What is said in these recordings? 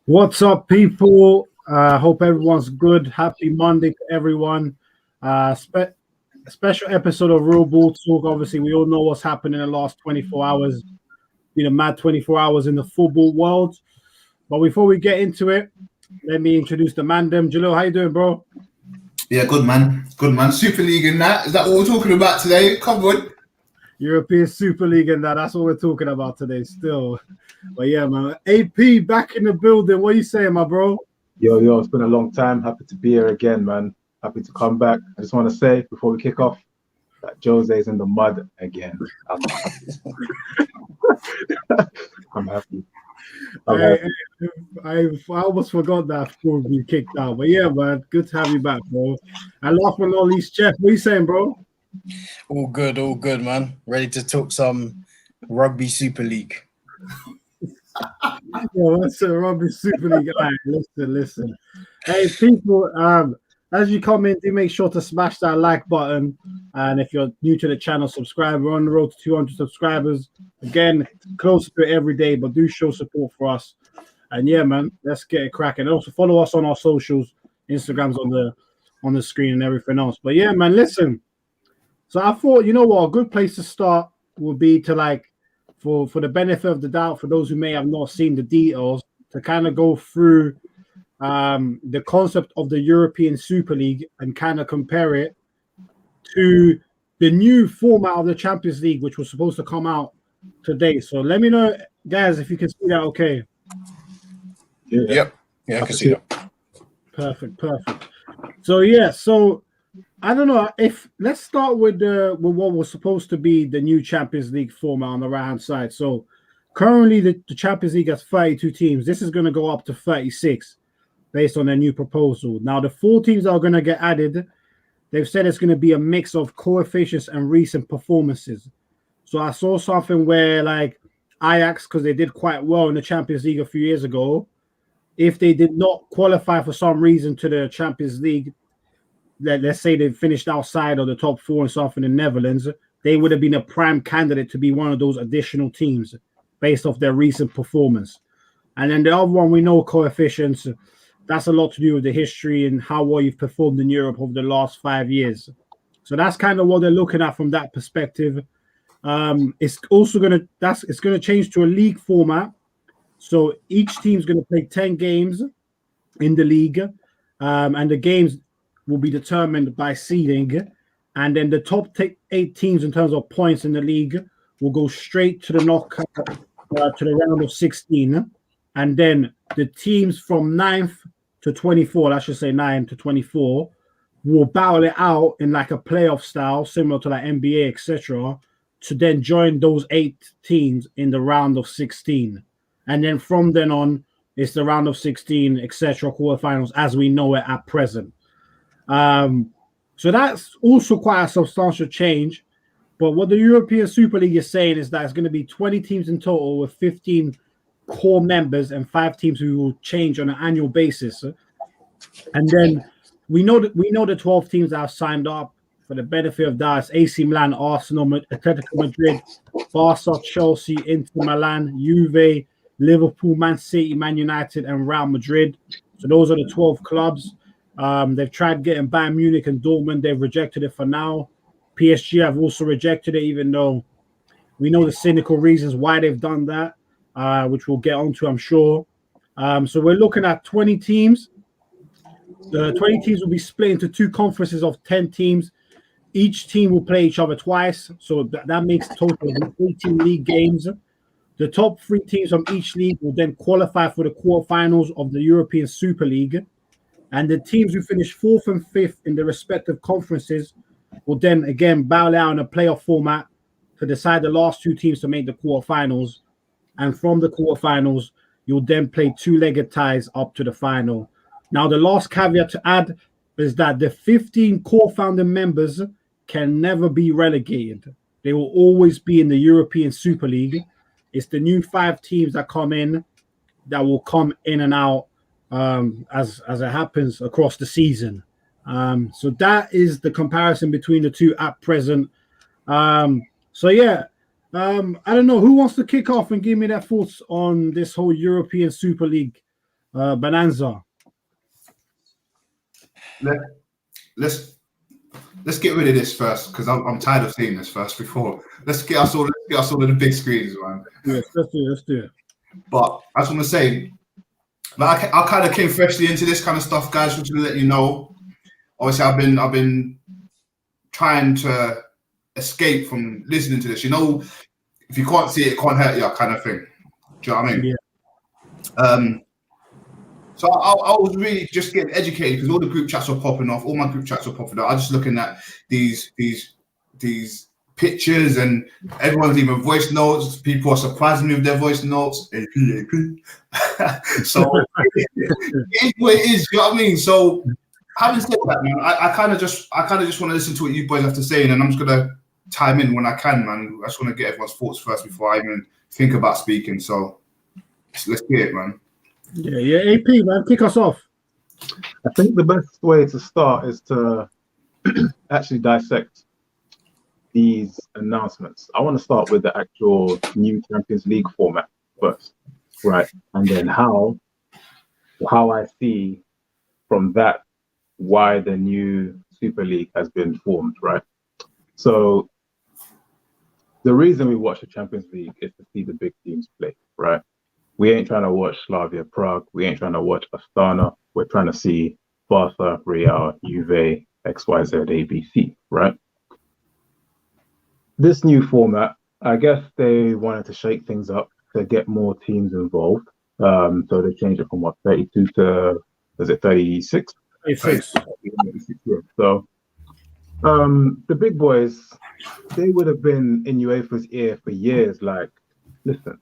What's up, people? Hope everyone's good. Happy Monday to everyone. A special episode of Real Ball Talk. Obviously, we all know what's happened in the last 24 hours. Been a mad 24 hours in the football world. But before we get into it, let me introduce the mandem. Jalil, how you doing, bro? Yeah, good man. Good man. Super League and that. Is that what we're talking about today? Come on. European Super League and that's what we're talking about today still. But yeah, man. AP back in the building. What are you saying, my bro? Yo, it's been a long time. Happy to be here again, man. Happy to come back. I just want to say before we kick off that Jose's in the mud again. I'm happy. I almost forgot that before we kicked out. But yeah, man, good to have you back, bro. And last but not least, Jeff, what are you saying, bro? All good, man. Ready to talk some Rugby Super League. Yeah, that's a Rugby Super League. All right, listen. Hey, people, as you come in, do make sure to smash that like button. And if you're new to the channel, subscribe. We're on the road to 200 subscribers. Again, close to it every day, but do show support for us. And yeah, man, let's get it cracking. Also, follow us on our socials. Instagram's on the screen and everything else. But yeah, man, listen. So I thought, you know what, a good place to start would be to for the benefit of the doubt, for those who may have not seen the details, to kind of go through the concept of the European Super League and kind of compare it to the new format of the Champions League, which was supposed to come out today. So let me know, guys, if you can see that okay. Yeah, I can see that. Perfect. So I don't know if let's start with what was supposed to be the new Champions League format on the right hand side. So currently the Champions League has 32 teams. This is going to go up to 36 based on their new proposal. Now the 4 teams that are going to get added, they've said it's going to be a mix of coefficients and recent performances. So I saw something where like Ajax, because they did quite well in the Champions League a few years ago, if they did not qualify for some reason to the Champions League, let's say they finished outside of the top 4 and stuff in the Netherlands, they would have been a prime candidate to be one of those additional teams based off their recent performance. And then the other one, we know coefficients. That's a lot to do with the history and how well you've performed in Europe over the last 5 years. So that's kind of what they're looking at from that perspective. It's also going to change to a league format. So each team's going to play 10 games in the league, and the games will be determined by seeding. And then the top 8 teams in terms of points in the league will go straight to the knockout, to the round of 16. And then the teams from 9th to 24, I should say 9 to 24, will battle it out in like a playoff style, similar to like NBA, etc., to then join those 8 teams in the round of 16. And then from then on, it's the round of 16, etc., quarterfinals as we know it at present. So that's also quite a substantial change. But what the European Super League is saying is that it's going to be 20 teams in total with 15 core members and 5 teams who will change on an annual basis. And then we know the 12 teams that have signed up. For the benefit of that, it's AC Milan, Arsenal, Atletico Madrid, Barca, Chelsea, Inter Milan, Juve, Liverpool, Man City, Man United, and Real Madrid. So those are the 12 clubs. They've tried getting Bayern Munich and Dortmund. They've rejected it for now. PSG have also rejected it, even though we know the cynical reasons why they've done that, which we'll get onto, I'm sure. So we're looking at 20 teams. The 20 teams will be split into 2 conferences of 10 teams. Each team will play each other twice, so that makes a total of 18 league games. The top 3 teams from each league will then qualify for the quarterfinals of the European Super League. And the teams who finish 4th and 5th in the respective conferences will then again battle out in a playoff format to decide the last 2 teams to make the quarterfinals. And from the quarterfinals, you'll then play 2-legged ties up to the final. Now, the last caveat to add is that the 15 core founding members can never be relegated. They will always be in the European Super League. It's the new 5 teams that come in that will come in and out as it happens across the season. So that is the comparison between the 2 at present. So yeah, I don't know who wants to kick off and give me their thoughts on this whole European Super League Bonanza. Let's get rid of this first because I'm tired of seeing this first. Before let's get us all on the big screens, man. Yes, let's do it. But I just want to say, like, I kind of came freshly into this kind of stuff, guys. Just to let you know, obviously, I've been trying to escape from listening to this. You know, if you can't see it, it can't hurt you, kind of thing. Do you know what I mean? Yeah. So I was really just getting educated because all the group chats were popping off. All my group chats were popping off. I was just looking at these pictures and everyone's leaving voice notes. People are surprising me with their voice notes. So it's what it is. You know what I mean? So having said that, man, I kind of just want to listen to what you boys have to say, and then I'm just gonna time in when I can, man. I just want to get everyone's thoughts first before I even think about speaking. So let's get it, man. Yeah. AP, man, kick us off. I think the best way to start is to actually dissect these announcements. I want to start with the actual new Champions League format first, right? And then how I see from that why the new Super League has been formed, right? So the reason we watch the Champions League is to see the big teams play, right? We ain't trying to watch Slavia Prague. We ain't trying to watch Astana. We're trying to see Barca, Real, Juve, XYZ, ABC, right? This new format, I guess they wanted to shake things up to get more teams involved. So they changed it from 32 to, was it 36? 36. Yeah. So the big boys, they would have been in UEFA's ear for years. Like, listen,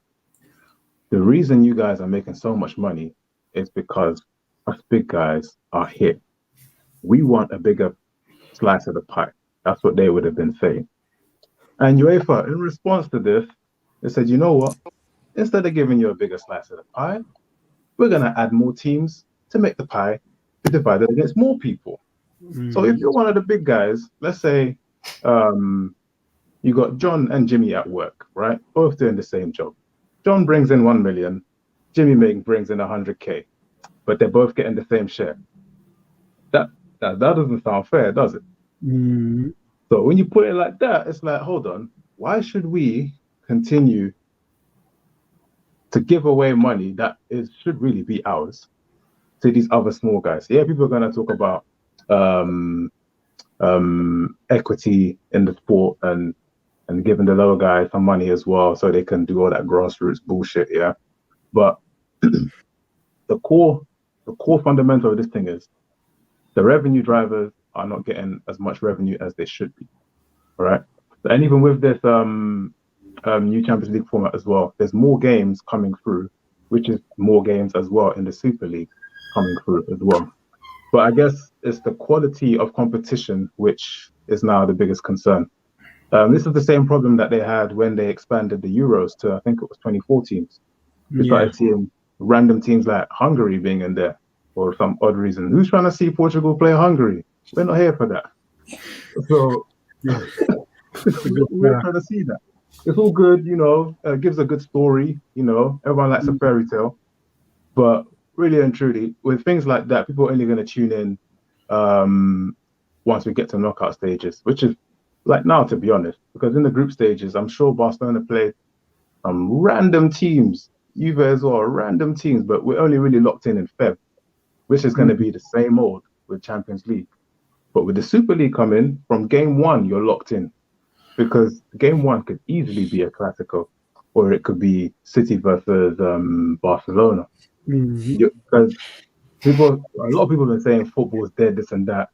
the reason you guys are making so much money is because us big guys are here. We want a bigger slice of the pie. That's what they would have been saying. And UEFA, in response to this, they said, you know what? Instead of giving you a bigger slice of the pie, we're going to add more teams to make the pie be divided against more people. So if you're one of the big guys, let's say you got John and Jimmy at work, right? Both doing the same job. John brings in 1 million, Jimmy brings in 100K, but they're both getting the same share. That doesn't sound fair, does it? So when you put it like that, it's like, hold on, why should we continue to give away money that should really be ours to these other small guys? Yeah, people are going to talk about equity in the sport and giving the lower guys some money as well so they can do all that grassroots bullshit, yeah? But the core fundamental of this thing is the revenue drivers are not getting as much revenue as they should be, all right? And even with this new Champions League format as well, there's more games coming through, which is more games as well in the Super League coming through as well. But I guess it's the quality of competition which is now the biggest concern. This is the same problem that they had when they expanded the Euros to, I think it was 24 teams. We started seeing random teams like Hungary being in there for some odd reason. Who's trying to see Portugal play Hungary? We're not here for that. So we're trying to see that. It's all good, you know, gives a good story, you know, everyone likes a fairy tale. But really and truly, with things like that, people are only going to tune in once we get to knockout stages, which is like now, to be honest, because in the group stages, I'm sure Barcelona played some random teams, Juve as well, random teams, but we're only really locked in Feb, which is going to be the same old with Champions League. But with the Super League coming, from game one, you're locked in, because game one could easily be a Clasico, or it could be City versus Barcelona. Because a lot of people have been saying football's dead, this and that.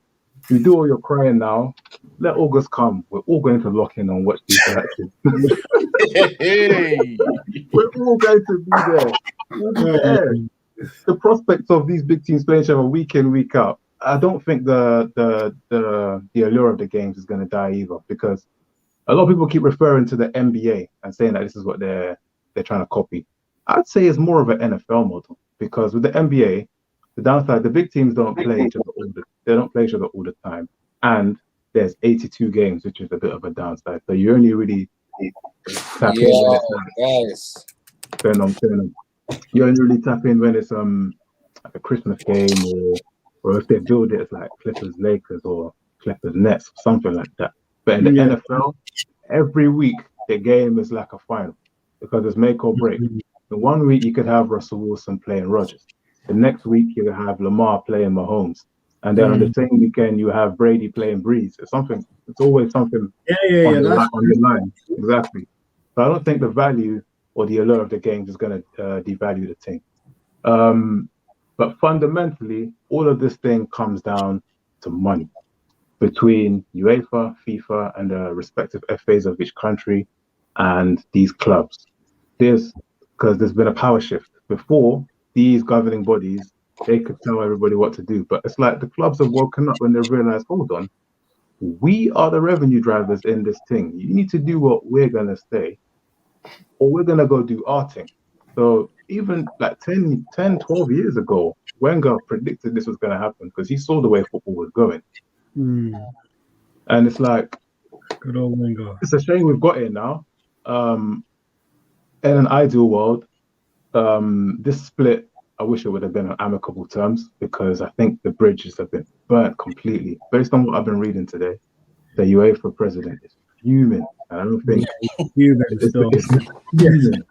You do all your crying now. Let August come. We're all going to lock in and watch these matches. We're all going to be there. We'll be there. The prospects of these big teams playing each other week in, week out, I don't think the allure of the games is going to die either, because a lot of people keep referring to the NBA and saying that this is what they're trying to copy. I'd say it's more of an NFL model, because with the NBA, the downside, the big teams don't play each other all the time, and there's 82 games, which is a bit of a downside. So you only really tap in when it's You only really tap in when it's like a Christmas game, or if they build it as like Clippers Lakers or Clippers Nets, something like that. But in the NFL, every week the game is like a final because it's make or break. In 1 week you could have Russell Wilson playing Rodgers. The next week you could have Lamar playing Mahomes. And then on the same weekend you have Brady playing Breeze. It's always something on the line. Exactly. So I don't think the value or the allure of the games is going to devalue the team. But fundamentally, all of this thing comes down to money between UEFA, FIFA, and the respective FAs of each country and these clubs. Because there's been a power shift. Before, these governing bodies, they could tell everybody what to do. But it's like the clubs have woken up when they've realized, hold on, we are the revenue drivers in this thing. You need to do what we're going to say, or we're going to go do our thing. So even like 10, 12 years ago, Wenger predicted this was going to happen because he saw the way football was going. And it's like, good old Wenger. It's a shame we've got it now. In an ideal world, this split, I wish it would have been on amicable terms because I think the bridges have been burnt completely. Based on what I've been reading today, the UEFA president is fuming. And I don't think fuming still. Definitely.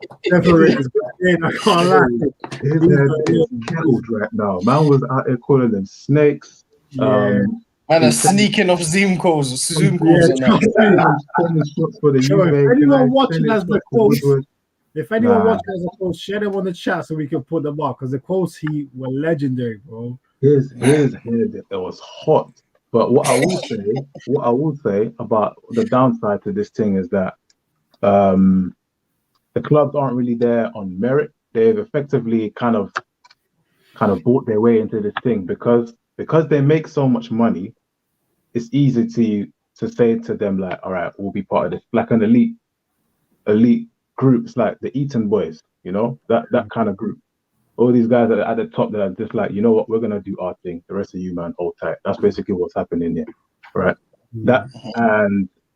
I can't lie. His head is killed right now. Man was out there calling them snakes. Man, are sneaking off Zoom calls. On that. If anyone watching as the coach, a coach, share them on the chat so we can put them up because the quotes were legendary, bro. His head it was hot. But what I will say about the downside to this thing is that the clubs aren't really there on merit. They've effectively kind of bought their way into this thing because they make so much money. It's easy to say to them like, all right, we'll be part of this, like an elite groups, like the Eton boys, that kind of group. All these guys that are at the top that are just like, you know what, we're gonna do our thing. The rest of you, man, hold tight. That's basically what's happening here, right? That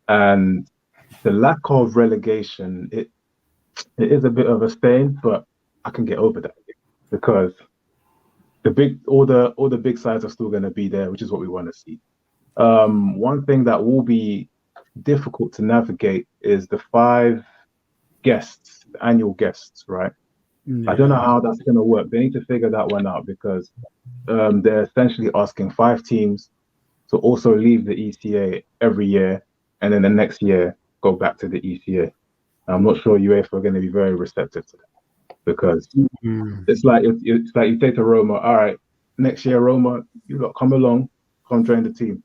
and the lack of relegation, it is a bit of a stain, but I can get over that because all the big sides are still gonna be there, which is what we want to see. One thing that will be difficult to navigate is the 5 guests, the annual guests, right? I don't know how that's going to work. They need to figure that one out because they're essentially asking 5 teams to also leave the ECA every year and then the next year go back to the ECA. I'm not sure UEFA are going to be very receptive to that because it's like you say to Roma, all right, next year Roma, you lot come along, come join the team,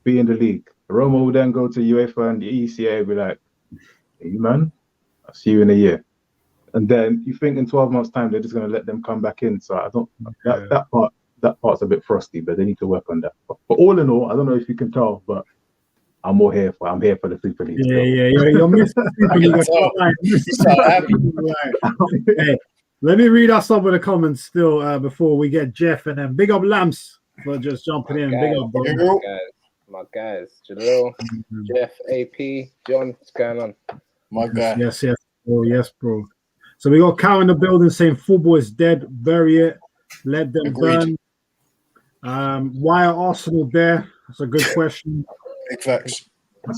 be in the league. Roma will then go to UEFA and the ECA and be like, hey man, I'll see you in a year. And then you think in 12 months' time they're just going to let them come back in. So I don't that part's a bit frosty, but they need to work on that. But all in all, I don't know if you can tell, but I'm here for the Super League. You're missing Super League. Hey, let me read out some of the comments still before we get Jeff and then big up Lamps for just jumping in. Big up, bro. My guys, Jalil, Jeff, AP, John, what's going on? My guy. Yes. Oh, yes, bro. So we got Cow in the building saying football is dead, bury it, let them burn. Why are Arsenal there? That's a good question. Big facts.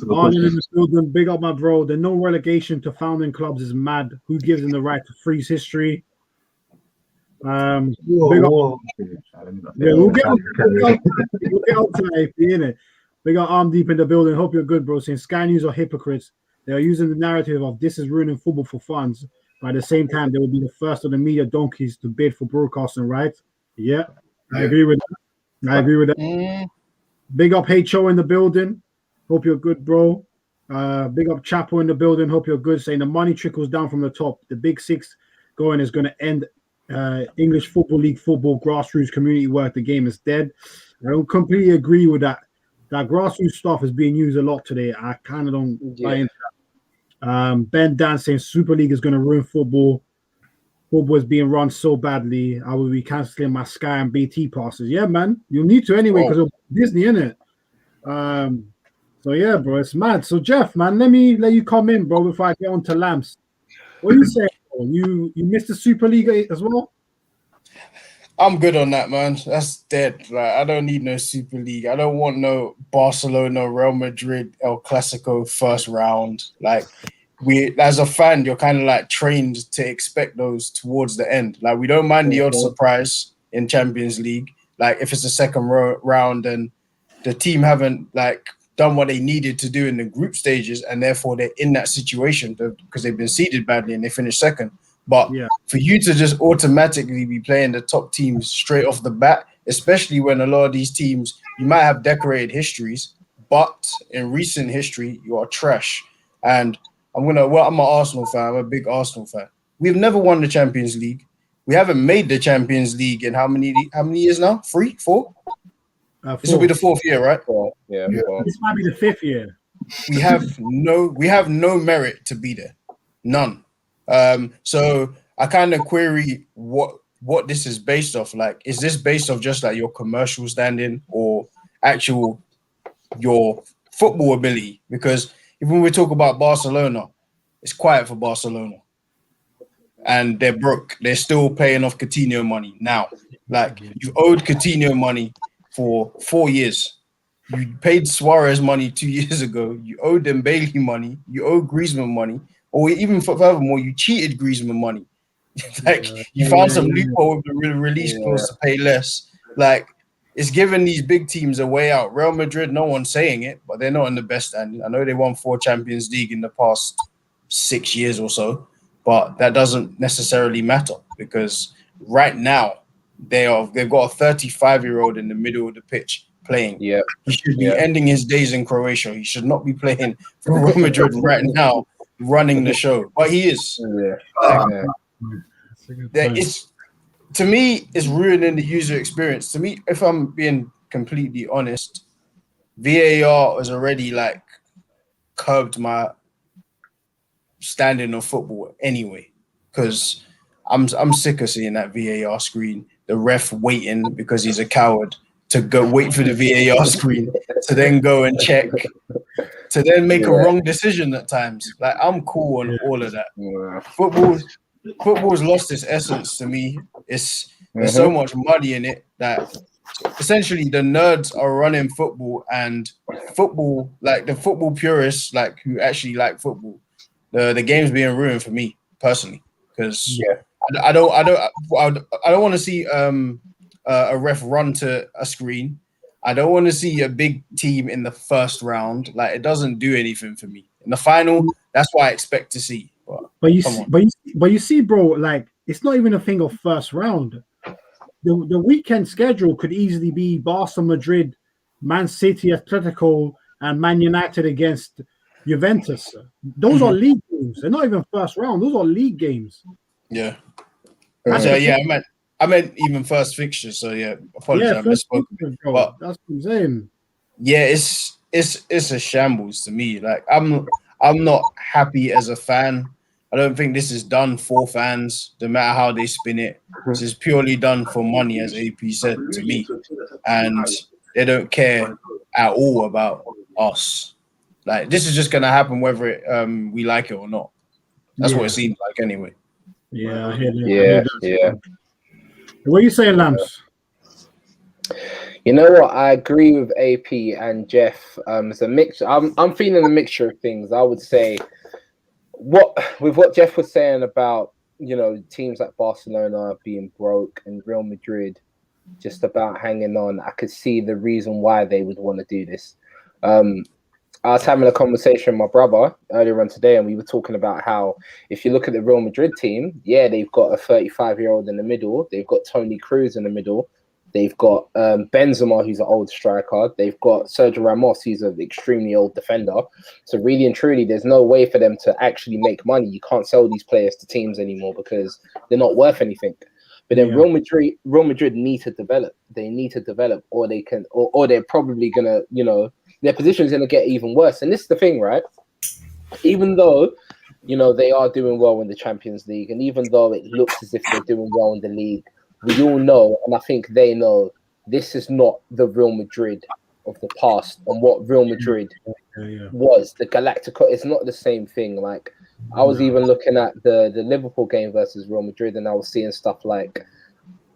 Arnold in the building, big up my bro. The no relegation to founding clubs is mad. Who gives them the right to freeze history? Big up. We'll get on to that, innit? Big up Arm Deep in the building. Hope you're good, bro. Saying Sky News are hypocrites. They are using the narrative of this is ruining football for funds. But at the same time, they will be the first of the media donkeys to bid for broadcasting rights. Yeah, I agree with that. Big up HO in the building. Hope you're good, bro. Big up Chapo in the building. Hope you're good. Saying the money trickles down from the top. The Big Six going is going to end English Football League football, grassroots community work. The game is dead. I don't completely agree with that. That grassroots stuff is being used a lot today. I kind of don't buy into that. Ben Dan saying Super League is going to ruin football. Football is being run so badly. I will be cancelling my Sky and BT passes. Yeah, man. You'll need to anyway because of Disney, innit? So, yeah, bro. It's mad. So, Jeff, man, let you come in, bro, before I get on to Lamps. What are you saying, bro? You missed the Super League as well? I'm good on that, man. That's dead. Like, I don't need no Super League. I don't want no Barcelona, Real Madrid, El Clasico first round. Like, we, as a fan, you're kind of like trained to expect those towards the end. Like, we don't mind the odd surprise in Champions League. Like, if it's a second round and the team haven't like done what they needed to do in the group stages, and therefore they're in that situation because they've been seeded badly and they finished second. But for you to just automatically be playing the top teams straight off the bat, especially when a lot of these teams, you might have decorated histories, but in recent history, you are trash. And I'm an Arsenal fan. I'm a big Arsenal fan. We've never won the Champions League. We haven't made the Champions League in how many years now? 3, 4? This will be the 4th year, right? 4. Yeah. 4. This might be the 5th year. We have no merit to be there. None. So I kind of query what this is based off. Like, is this based off just like your commercial standing or actual your football ability? Because even when we talk about Barcelona, it's quiet for Barcelona. And they're broke. They're still paying off Coutinho money now. Like, you've owed Coutinho money for 4 years. You paid Suarez money 2 years ago. You owed them Bailey money. You owe Griezmann money. Or even furthermore, you cheated Griezmann money. Like, you found some loophole with the release clause to pay less. Like, it's giving these big teams a way out. Real Madrid, no one's saying it, but they're not in the best standing. I know they won 4 Champions League in the past 6 years or so, but that doesn't necessarily matter because right now they've got a 35-year-old in the middle of the pitch playing. Yeah, he should be ending his days in Croatia. He should not be playing for Real Madrid right now, running the show. But he is. It's, to me, it's ruining the user experience. To me, if I'm being completely honest, VAR has already like curbed my standing of football anyway, because I'm sick of seeing that VAR screen, the ref waiting because he's a coward to go wait for the VAR screen to then go and check, to then make a wrong decision at times. Like, I'm cool on all of that. Football's lost its essence to me. There's so much money in it that essentially the nerds are running football, and football, like the football purists, like who actually like football, the game's being ruined for me personally, because I don't want to see a ref run to a screen. I don't want to see a big team in the first round. Like, it doesn't do anything for me. In the final, that's what I expect to see. But you see, bro, like, it's not even a thing of first round. The weekend schedule could easily be Barca, Madrid, Man City, Atletico, and Man United against Juventus. Those are league games. They're not even first round. Those are league games. Yeah. I meant even first fixtures. So apologize. But that's what I'm saying. Yeah, it's a shambles to me. Like, I'm not happy as a fan. I don't think this is done for fans, no matter how they spin it. This is purely done for money, as AP said to me. And they don't care at all about us. Like, this is just going to happen whether we like it or not. That's what it seems like anyway. Yeah, I hear that. What are you saying, Lance? You know what? I agree with AP and Jeff. It's a mix. I'm feeling a mixture of things. I would say what Jeff was saying about, you know, teams like Barcelona being broke and Real Madrid just about hanging on. I could see the reason why they would want to do this. I was having a conversation with my brother earlier on today, and we were talking about how if you look at the Real Madrid team, they've got a 35-year-old in the middle. They've got Toni Kroos in the middle. They've got Benzema, who's an old striker. They've got Sergio Ramos, who's an extremely old defender. So really and truly, there's no way for them to actually make money. You can't sell these players to teams anymore because they're not worth anything. But then Real Madrid need to develop. They need to develop, or they can, or they're probably gonna, you know, their position is gonna get even worse. And this is the thing, right? Even though, you know, they are doing well in the Champions League, and even though it looks as if they're doing well in the league, we all know, and I think they know, this is not the Real Madrid of the past. And what Real Madrid was, the Galactico, it's not the same thing. Like, I was even looking at the Liverpool game versus Real Madrid, and I was seeing stuff like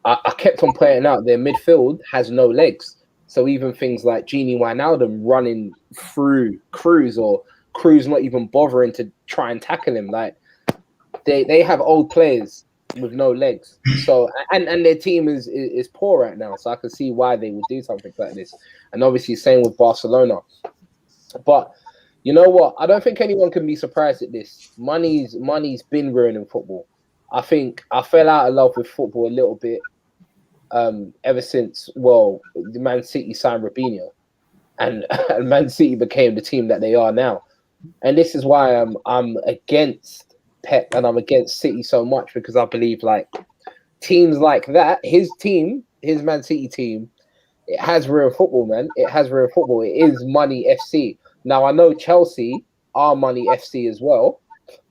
I kept on pointing out their midfield has no legs. So even things like Genie Wijnaldum running through Cruz, or Cruz not even bothering to try and tackle him, like they have old players with no legs. So and their team is poor right now. So I can see why they would do something like this. And obviously same with Barcelona. But you know what? I don't think anyone can be surprised at this. Money's been ruining football. I think I fell out of love with football a little bit ever since the Man City signed Robinho, and Man City became the team that they are now. And this is why I'm against Pep and I'm against City so much, because I believe like teams like that, his team, his Man City team, it has ruined football, man. It has ruined football. It is money FC. Now I know Chelsea are money FC as well,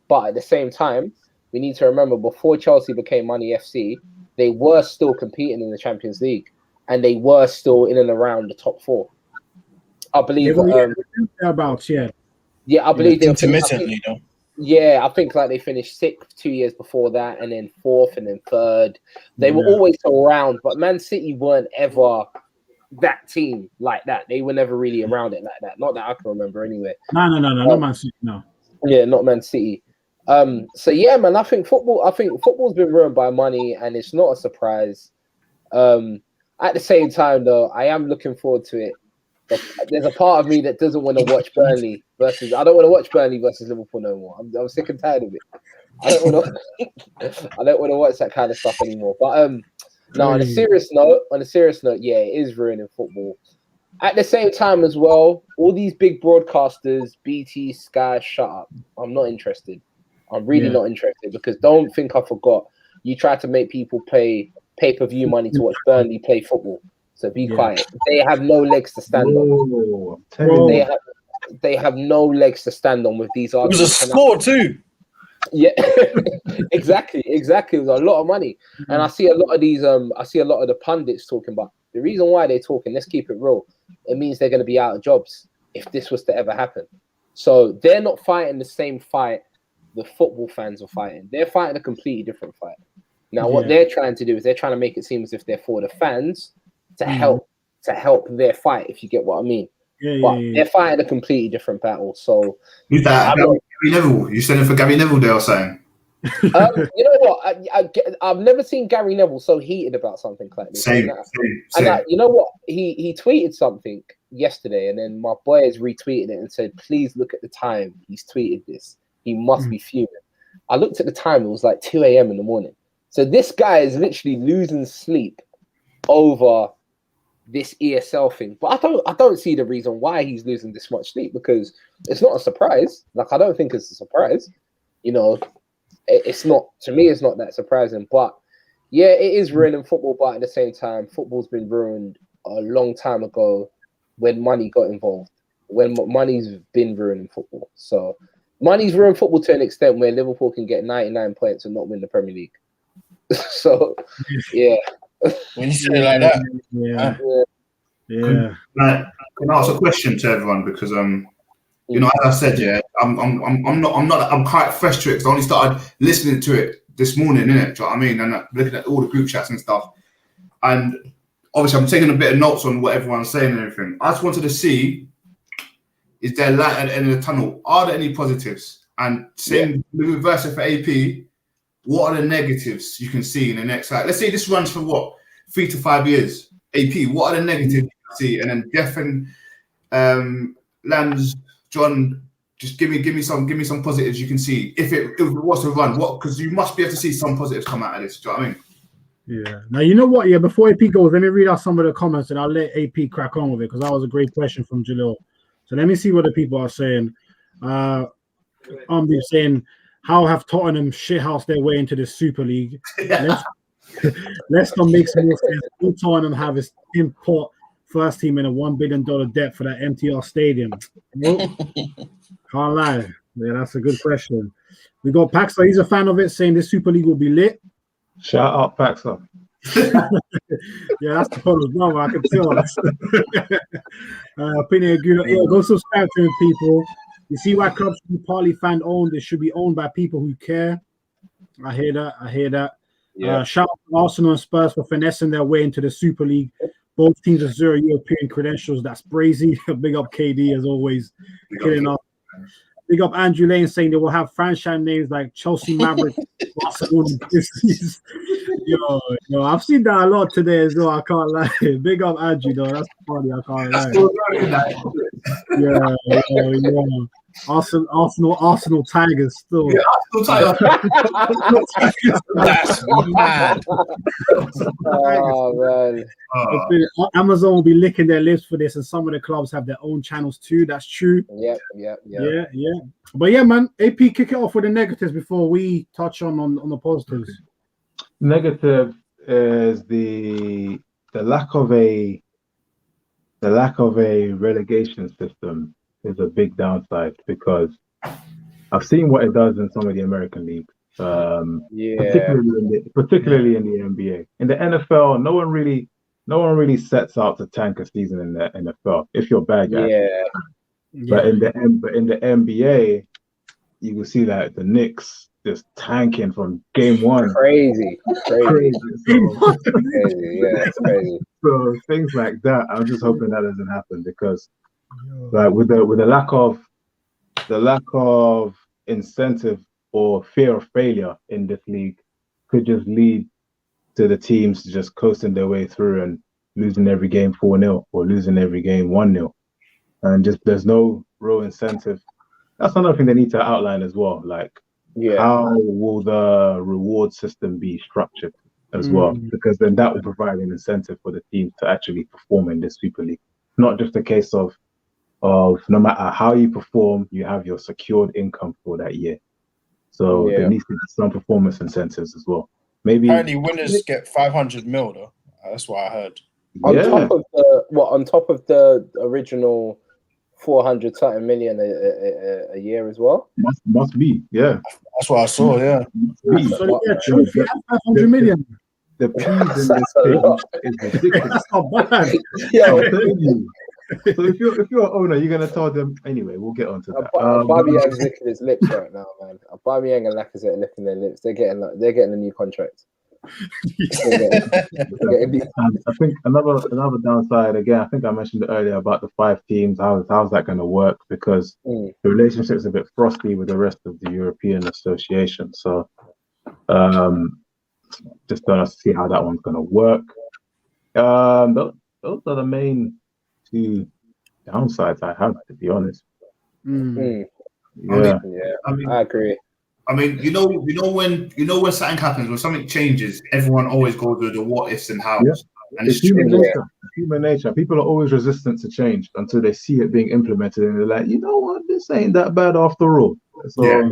but at the same time, we need to remember before Chelsea became money FC, they were still competing in the Champions League, and they were still in and around the top four. I believe. About I believe they intermittently though. Yeah, I think like they finished 6th 2 years before that, and then 4th, and then 3rd. They were always around, but Man City weren't ever that team like that. They were never really around it like that. Not that I can remember anyway. No, not Man City. No. Yeah, not Man City. So yeah, man, I think football's been ruined by money, and it's not a surprise. At the same time, though, I am looking forward to it. But there's a part of me that doesn't want to watch Burnley versus. I don't want to watch Burnley versus Liverpool no more. I'm sick and tired of it. I don't want to watch that kind of stuff anymore. But no, on a serious note, yeah, it is ruining football. At the same time as well, all these big broadcasters, BT, Sky, shut up. I'm not interested. I'm really not interested, because don't think I forgot. You tried to make people pay pay-per-view money to watch Burnley play football. So be quiet. They have no legs to stand on. They have no legs to stand on with these arguments. It was a sport too. Yeah, exactly. It was a lot of money. And I see a lot of these, I see a lot of the pundits talking about the reason why they're talking, let's keep it real. It means they're going to be out of jobs if this was to ever happen. So they're not fighting the same fight the football fans are fighting. They're fighting a completely different fight. Now, what they're trying to do is they're trying to make it seem as if they're for the fans to help their fight, if you get what I mean. They're fighting a completely different battle. So who's that? Gary Neville? You sending for Gary Neville there or saying? You know what? I've never seen Gary Neville so heated about something like this. Same. And you know what? He tweeted something yesterday, and then my boy has retweeted it and said, "Please look at the time he's tweeted this. He must be fuming." I looked at the time; it was like 2 a.m. in the morning. So this guy is literally losing sleep over this ESL thing. But I don't see the reason why he's losing this much sleep, because it's not a surprise. Like, I don't think it's a surprise. You know, it's not, to me, it's not that surprising. But yeah, it is ruining football. But at the same time, football's been ruined a long time ago when money got involved. When money's been ruining football. So money's ruined football to an extent where Liverpool can get 99 points and not win the Premier League. So yeah. When you say it like that, yeah. Can I ask a question to everyone, because you know, as I said, I'm quite fresh to it, because I only started listening to it this morning, innit? Do you know what I mean? And looking at all the group chats and stuff, and obviously I'm taking a bit of notes on what everyone's saying and everything. I just wanted to see, is there light at the end of the tunnel? Are there any positives? And same reverse it for AP. What are the negatives you can see in the next, like, let's say this runs for what, 3 to 5 years? AP, what are the negatives you can see? And then Jeff and Lambs, John, just give me some positives you can see if it was to run. What, because you must be able to see some positives come out of this. Do you know what I mean? Yeah. Now, you know what? Yeah, before AP goes, let me read out some of the comments, and I'll let AP crack on with it, because that was a great question from Jalil. So let me see what the people are saying. They're saying, how have Tottenham shithoused their way into the Super League? Leicester makes more sense. All Tottenham have is import first team in a $1 billion debt for that MTR stadium. Nope. Can't lie. Yeah, that's a good question. We got Paxer. He's a fan of it, saying this Super League will be lit. Shout out Paxer. Yeah, that's the problem, brother. I can tell. Opinion good. Yeah, go subscribe to him, people. You see why clubs should be partly fan owned? They should be owned by people who care. I hear that. Yeah. Shout out to Arsenal and Spurs for finessing their way into the Super League. Both teams with 0 European credentials. That's brazy. Big up KD as always, killing us. Big up Andrew Lane saying they will have franchise names like Chelsea Maverick, Barcelona, Grizzlies. Yo, I've seen that a lot today as well. I can't lie. Big up Andrew though. That's funny. I can't lie. Yeah. Arsenal Tigers still. Yeah, Arsenal Tigers. That's mad. Oh man. Amazon will be licking their lips for this, and some of the clubs have their own channels too. That's true. Yeah. Yeah. But yeah, man, AP, kick it off with the negatives before we touch on the positives. Negative is the lack of a relegation system is a big downside, because I've seen what it does in some of the American leagues, particularly in the NBA. In the NFL, no one really sets out to tank a season in the NFL. If you're bad, But in the NBA, you will see that the Knicks just tanking from game one. Crazy. Crazy. It's crazy. So things like that, I'm just hoping that doesn't happen, because like with the lack of incentive or fear of failure in this league could just lead to the teams just coasting their way through and losing every game 4-0 or losing every game 1-0. And just there's no real incentive. That's another thing they need to outline as well. Like, how will the reward system be structured as well? Because then that will provide an incentive for the team to actually perform in this Super League. Not just a case of no matter how you perform, you have your secured income for that year. So there needs to be some performance incentives as well. Maybe apparently winners get 500 mil though. That's what I heard. On top of the original 400 something million a year as well. Must be, yeah. That's what I saw, yeah. So trophy 500 million. The P's in this thing is ridiculous. That's not bad. I'm telling you. So if you're an owner, you're gonna tell them anyway. We'll get onto that. Aubameyang's licking his lips right now, man. Aubameyang and Lacazette are licking their lips. They're getting a new contract. I think another downside again. I think I mentioned it earlier about the 5 teams. How's that going to work? Because the relationship is a bit frosty with the rest of the European Association. So just don't see how that one's going to work. Those are the main 2 downsides I have, to be honest. Yeah, I agree. I mean, you know when something happens, when something changes, everyone always goes with the what ifs and hows. Yeah. And it's human nature. People are always resistant to change until they see it being implemented, and they're like, you know what, this ain't that bad after all. So give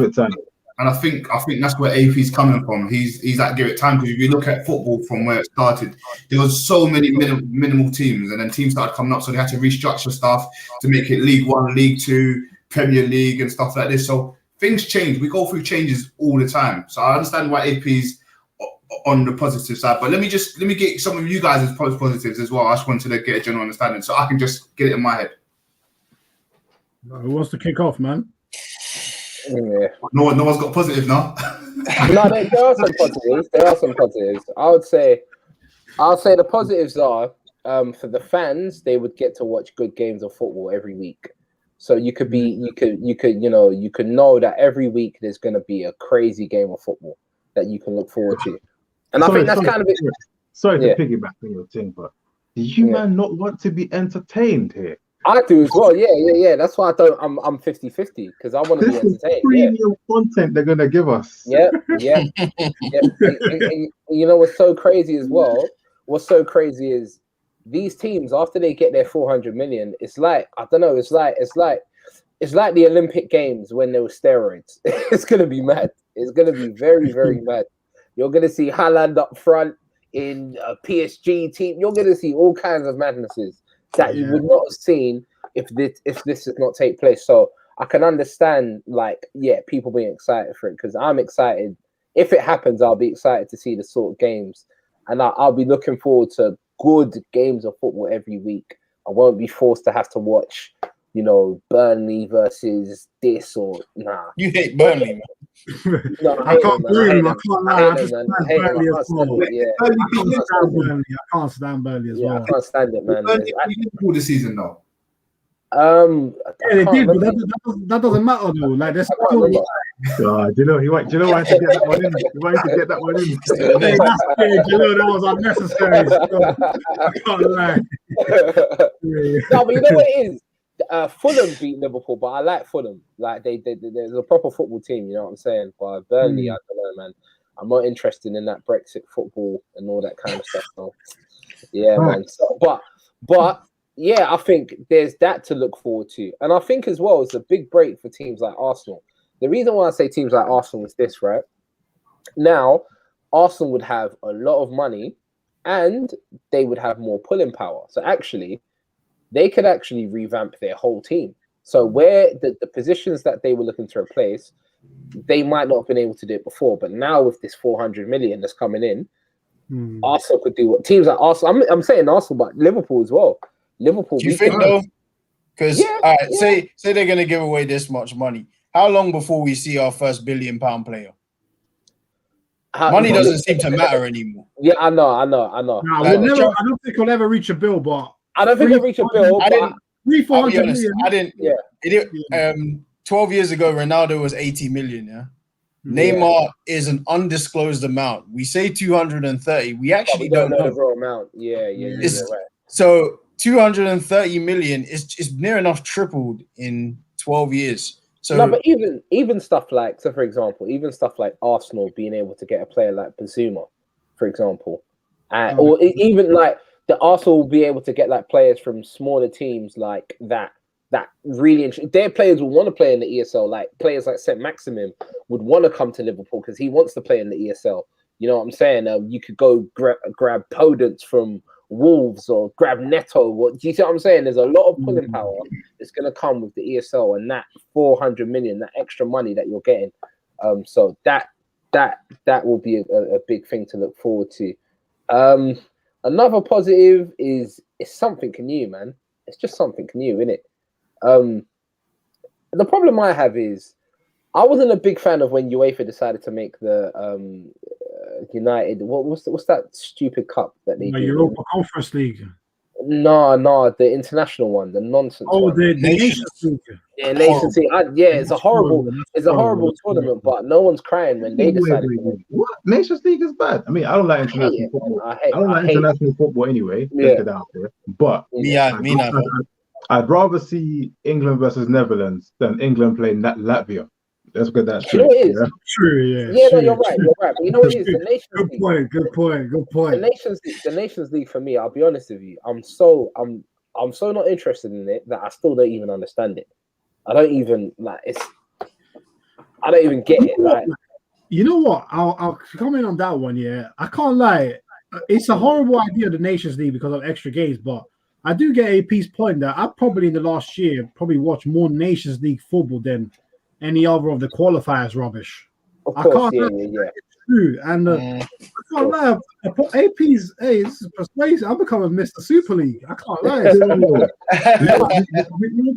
it time. And I think that's where AP's coming from. He's like, give it time, because if you look at football from where it started, there was so many minimal teams, and then teams started coming up, so they had to restructure stuff to make it League 1, League 2, Premier League, and stuff like this. So things change. We go through changes all the time. So I understand why AP's on the positive side, but let me get some of you guys' positives as well. I just wanted to get a general understanding, so I can just get it in my head. Who wants to kick off, man? Yeah. No one's got positive now. No, there are some positives. There are some positives. I would say the positives are for the fans, they would get to watch good games of football every week. So you could know that every week there's going to be a crazy game of football that you can look forward to. And I think that's kind of it. Sorry to piggyback on your thing, but do you man not want to be entertained here? I do as well. Yeah. That's why I'm 50-50, because I want to be entertained. This is premium content they're gonna give us. Yeah. And you know what's so crazy as well? What's so crazy is these teams, after they get their 400 million, it's like, I don't know, it's like the Olympic Games when there were steroids. It's gonna be mad. It's gonna be very, very mad. You're gonna see Haaland up front in a PSG team. You're gonna see all kinds of madnesses that you would not have seen if this did not take place. So I can understand, people being excited for it, because I'm excited. If it happens, I'll be excited to see the sort of games, and I'll be looking forward to good games of football every week. I won't be forced to have to watch, Burnley versus this or nah. You hate Burnley, man. No, I can't blame him. I can't lie. I hate just them, stand man. I hate them. Burnley I as can't well. stand it. Yeah, I can't stand Burnley. I can't stand Burnley as yeah, well. I can't stand it, man. Burnley beat Liverpool this season, though. I Yeah, they can't did, but remember. that doesn't matter though. Like, there's I can't still. remember. Do you know why to get that one in? He wanted to get that one in. Hey, that's big. You know, that was unnecessary. So, I can't lie. No, but you know what it is? Fulham beat Liverpool, but I like Fulham. Like there's a proper football team. You know what I'm saying? But Burnley, I don't know, man. I'm not interested in that Brexit football and all that kind of stuff. So, yeah, man. So, but yeah, I think there's that to look forward to, and I think as well it's a big break for teams like Arsenal. The reason why I say teams like Arsenal is this, right? Now, Arsenal would have a lot of money, and they would have more pulling power. So actually, they could actually revamp their whole team. So where the positions that they were looking to replace, they might not have been able to do it before. But now with this 400 million that's coming in, Arsenal could do what teams like Arsenal. I'm saying Arsenal, but Liverpool as well. Liverpool. Do you think though? Because say they're going to give away this much money. How long before we see our first £1 billion player? Money doesn't seem to matter anymore. Yeah, I know. Nah, I don't think we'll ever reach a bill, but I don't think we'll reach a bill. I'll be honest, million. I didn't. Yeah. 12 years ago, Ronaldo was 80 million. Yeah. Neymar is an undisclosed amount. We say 230. We actually don't know the real amount. Yeah, right. So 230 million is near enough tripled in 12 years. So no, but even stuff like, so for example, even stuff like Arsenal being able to get a player like Bazuma, for example, or even like the Arsenal will be able to get like players from smaller teams like that really interesting. Their players will want to play in the ESL. Like players like Saint Maximin would want to come to Liverpool because he wants to play in the ESL. You know what I'm saying? You could go grab Podence from Wolves or grab Neto. Do you see what I'm saying? There's a lot of pulling power that's going to come with the ESL and that 400 million, that extra money that you're getting. So that will be a big thing to look forward to. Another positive is it's something new, man. It's just something new, isn't it? The problem I have is I wasn't a big fan of when UEFA decided to make the United. What's that stupid cup that they the do? Europa Conference League. No, the international one, the nonsense. Oh, one. the Nations League. Yeah, Nations League. It's a horrible tournament, but no one's crying when they decided. What? Nations League is bad. I mean, I don't like international football. I don't like international football anyway. Let's get that out there. But I'd rather see England versus Netherlands than England playing Latvia. Let's get that straight. You know, True, yeah. Yeah, no, you're right. But you know what it is? The Nations League. Good point. The Nations League for me, I'll be honest with you, I'm so not interested in it that I still don't even understand it. I don't even get it. Like, you know what? I'll comment on that one. Yeah, I can't lie. It's a horrible idea, the Nations League, because of extra games, but I do get AP's point that I probably in the last year watched more Nations League football than any other of the qualifiers rubbish. Of course, yeah. It's true. And I can't lie. AP's, this is persuasive. I'm becoming Mr. Super League. I can't lie.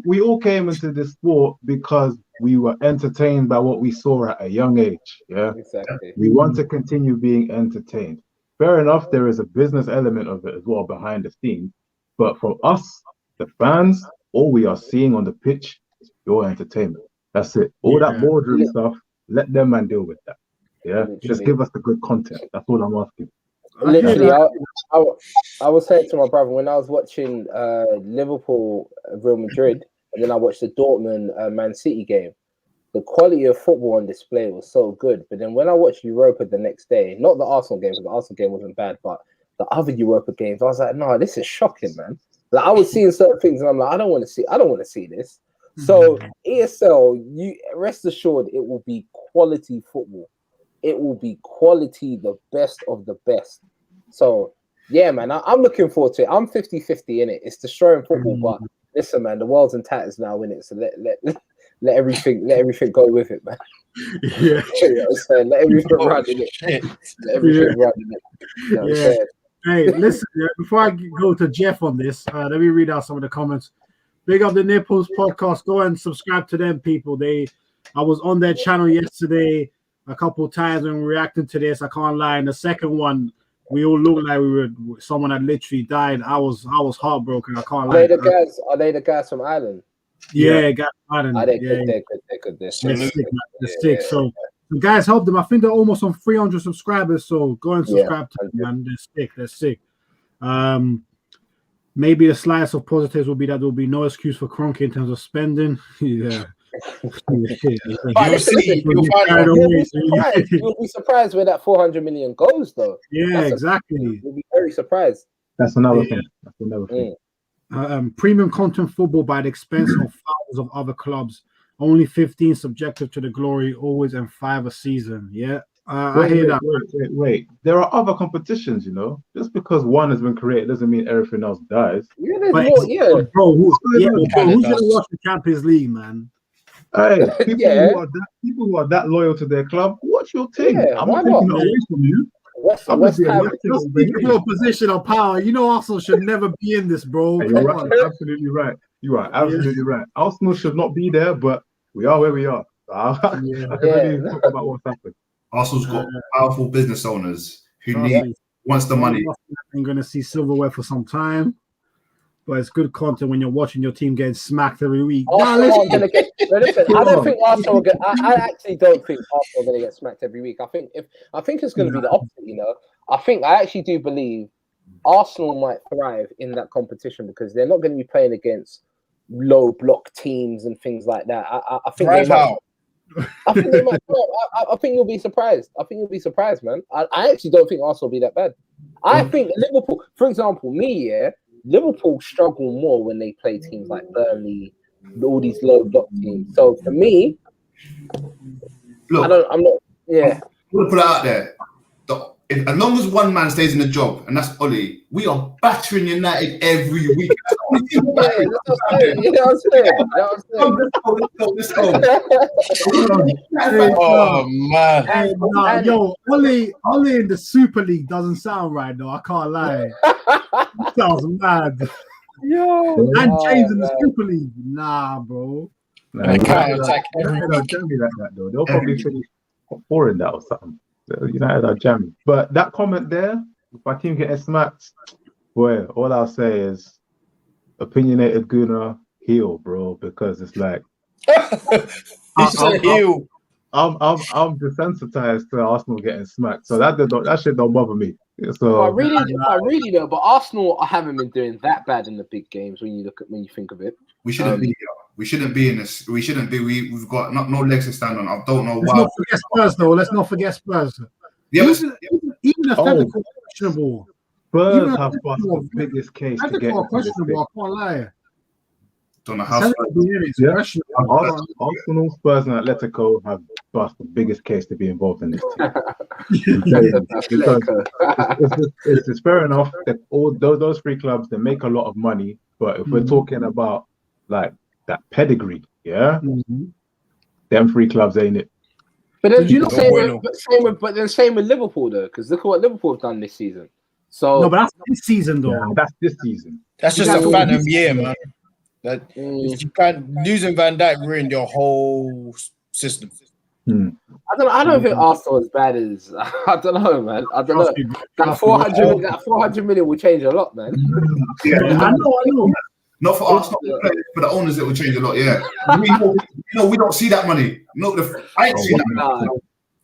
we all came into this sport because we were entertained by what we saw at a young age. Yeah, exactly. We want to continue being entertained. Fair enough, there is a business element of it as well behind the scenes. But for us, the fans, all we are seeing on the pitch is pure entertainment. That's it. All that boardroom stuff, let them man deal with that. Yeah, literally. Just give us the good content. That's all I'm asking. Literally, I was saying to my brother when I was watching Liverpool Real Madrid, and then I watched the Dortmund Man City game. The quality of football on display was so good. But then when I watched Europa the next day, not the Arsenal game, because the Arsenal game wasn't bad, but the other Europa games, I was like, no, this is shocking, man. Like I was seeing certain things, and I'm like, I don't want to see this. So ESL, you rest assured, it will be quality football. It will be quality, the best of the best. So yeah, man, I'm looking forward to it. I'm 50-50 in it. It's destroying football, but listen, man, the world's in tatters now, in it. So let everything go with it, man. Yeah, let everything run in it. Let everything run in it. You know what I'm saying? Hey, listen, before I go to Jeff on this, let me read out some of the comments. Big up the Nipples podcast. Go and subscribe to them, people. They I was on their channel yesterday a couple of times and reacting to this. I can't lie. And the second one, we all looked like someone had literally died. I was heartbroken. I can't lie. Are they the guys from Ireland? Yeah, guys from Ireland. Are they yeah, good? They're good. They're good. They're They're sick. sick, man. They're sick. So the guys help them. I think they're almost on 300 subscribers. So go and subscribe to them, man. They're sick. They're sick. Maybe the slice of positives will be that there will be no excuse for Kroenke in terms of spending. Yeah. You'll be surprised where that 400 million goes, though. Yeah, exactly. You'll be very surprised. That's another thing. Premium content football by the expense of thousands of other clubs. Only 15 subjective to the glory, always, and 5 a season. Yeah. I hear that. Wait. There are other competitions, you know. Just because one has been created doesn't mean everything else dies. Yeah, there's more. Yeah, bro. Who's gonna watch the Champions League, man? Hey, people who are that loyal to their club, watch your team. I'm not taking it away from you. Your position of power. You know, Arsenal should never be in this, bro. Hey, you're right. Absolutely right. You are absolutely right. Arsenal should not be there, but we are where we are. I can really talk about what's happened. Arsenal's got powerful business owners who wants the money. I'm going to see silverware for some time, but it's good content when you're watching your team getting smacked every week. Listen, I don't think Arsenal. I actually don't think Arsenal are going to get smacked every week. I think it's going to be the opposite. You know, I actually do believe Arsenal might thrive in that competition because they're not going to be playing against low block teams and things like that. I think they might. I think you'll be surprised. Man. I actually don't think Arsenal will be that bad. I think Liverpool, for example, Liverpool struggle more when they play teams like Burnley, all these low block teams. So for me, look, I'm not. Yeah, I'm gonna put it out there. As long as one man stays in the job, and that's Ollie, we are battering United every week. Let's go. Oh man! Yo, Ollie in the Super League doesn't sound right though. I can't lie. It sounds mad. Yo, and James in the Super League, nah, bro. They can't attack every week. Don't be like that though. They'll probably finish 4 in that or something. United are jamming. But that comment there, if my team getting smacked, boy, all I'll say is opinionated Guna heel, bro, because it's like heel. I'm desensitized to Arsenal getting smacked, so that shit don't bother me. So I really know, but Arsenal haven't been doing that bad in the big games when you think of it. We shouldn't be. We shouldn't be in this. We shouldn't be. We've got no legs to stand on. I don't know why. Let's not forget Spurs, though. Let's not forget Spurs. Yeah, even if that's questionable. Spurs have got the biggest case to get. Questionable. I can't lie. Don't know how. Arsenal, Spurs, and Atletico have bust the biggest case to be involved in this team. It's fair enough that all those 3 clubs, they make a lot of money, but if we're talking about like that pedigree, them 3 clubs ain't it. But then same with Liverpool though, because look at what Liverpool have done this season. So no, but that's this season though. Yeah, that's this season. That's just a phantom year, man. That you can't losing Van Dijk ruined your whole system. I don't think Arsenal as bad as I don't know, man. I don't know. That 400 million will change a lot, man. Yeah, I know. Not for Arsenal, for the owners, it will change a lot. Yeah, we don't see that money. I ain't seen that.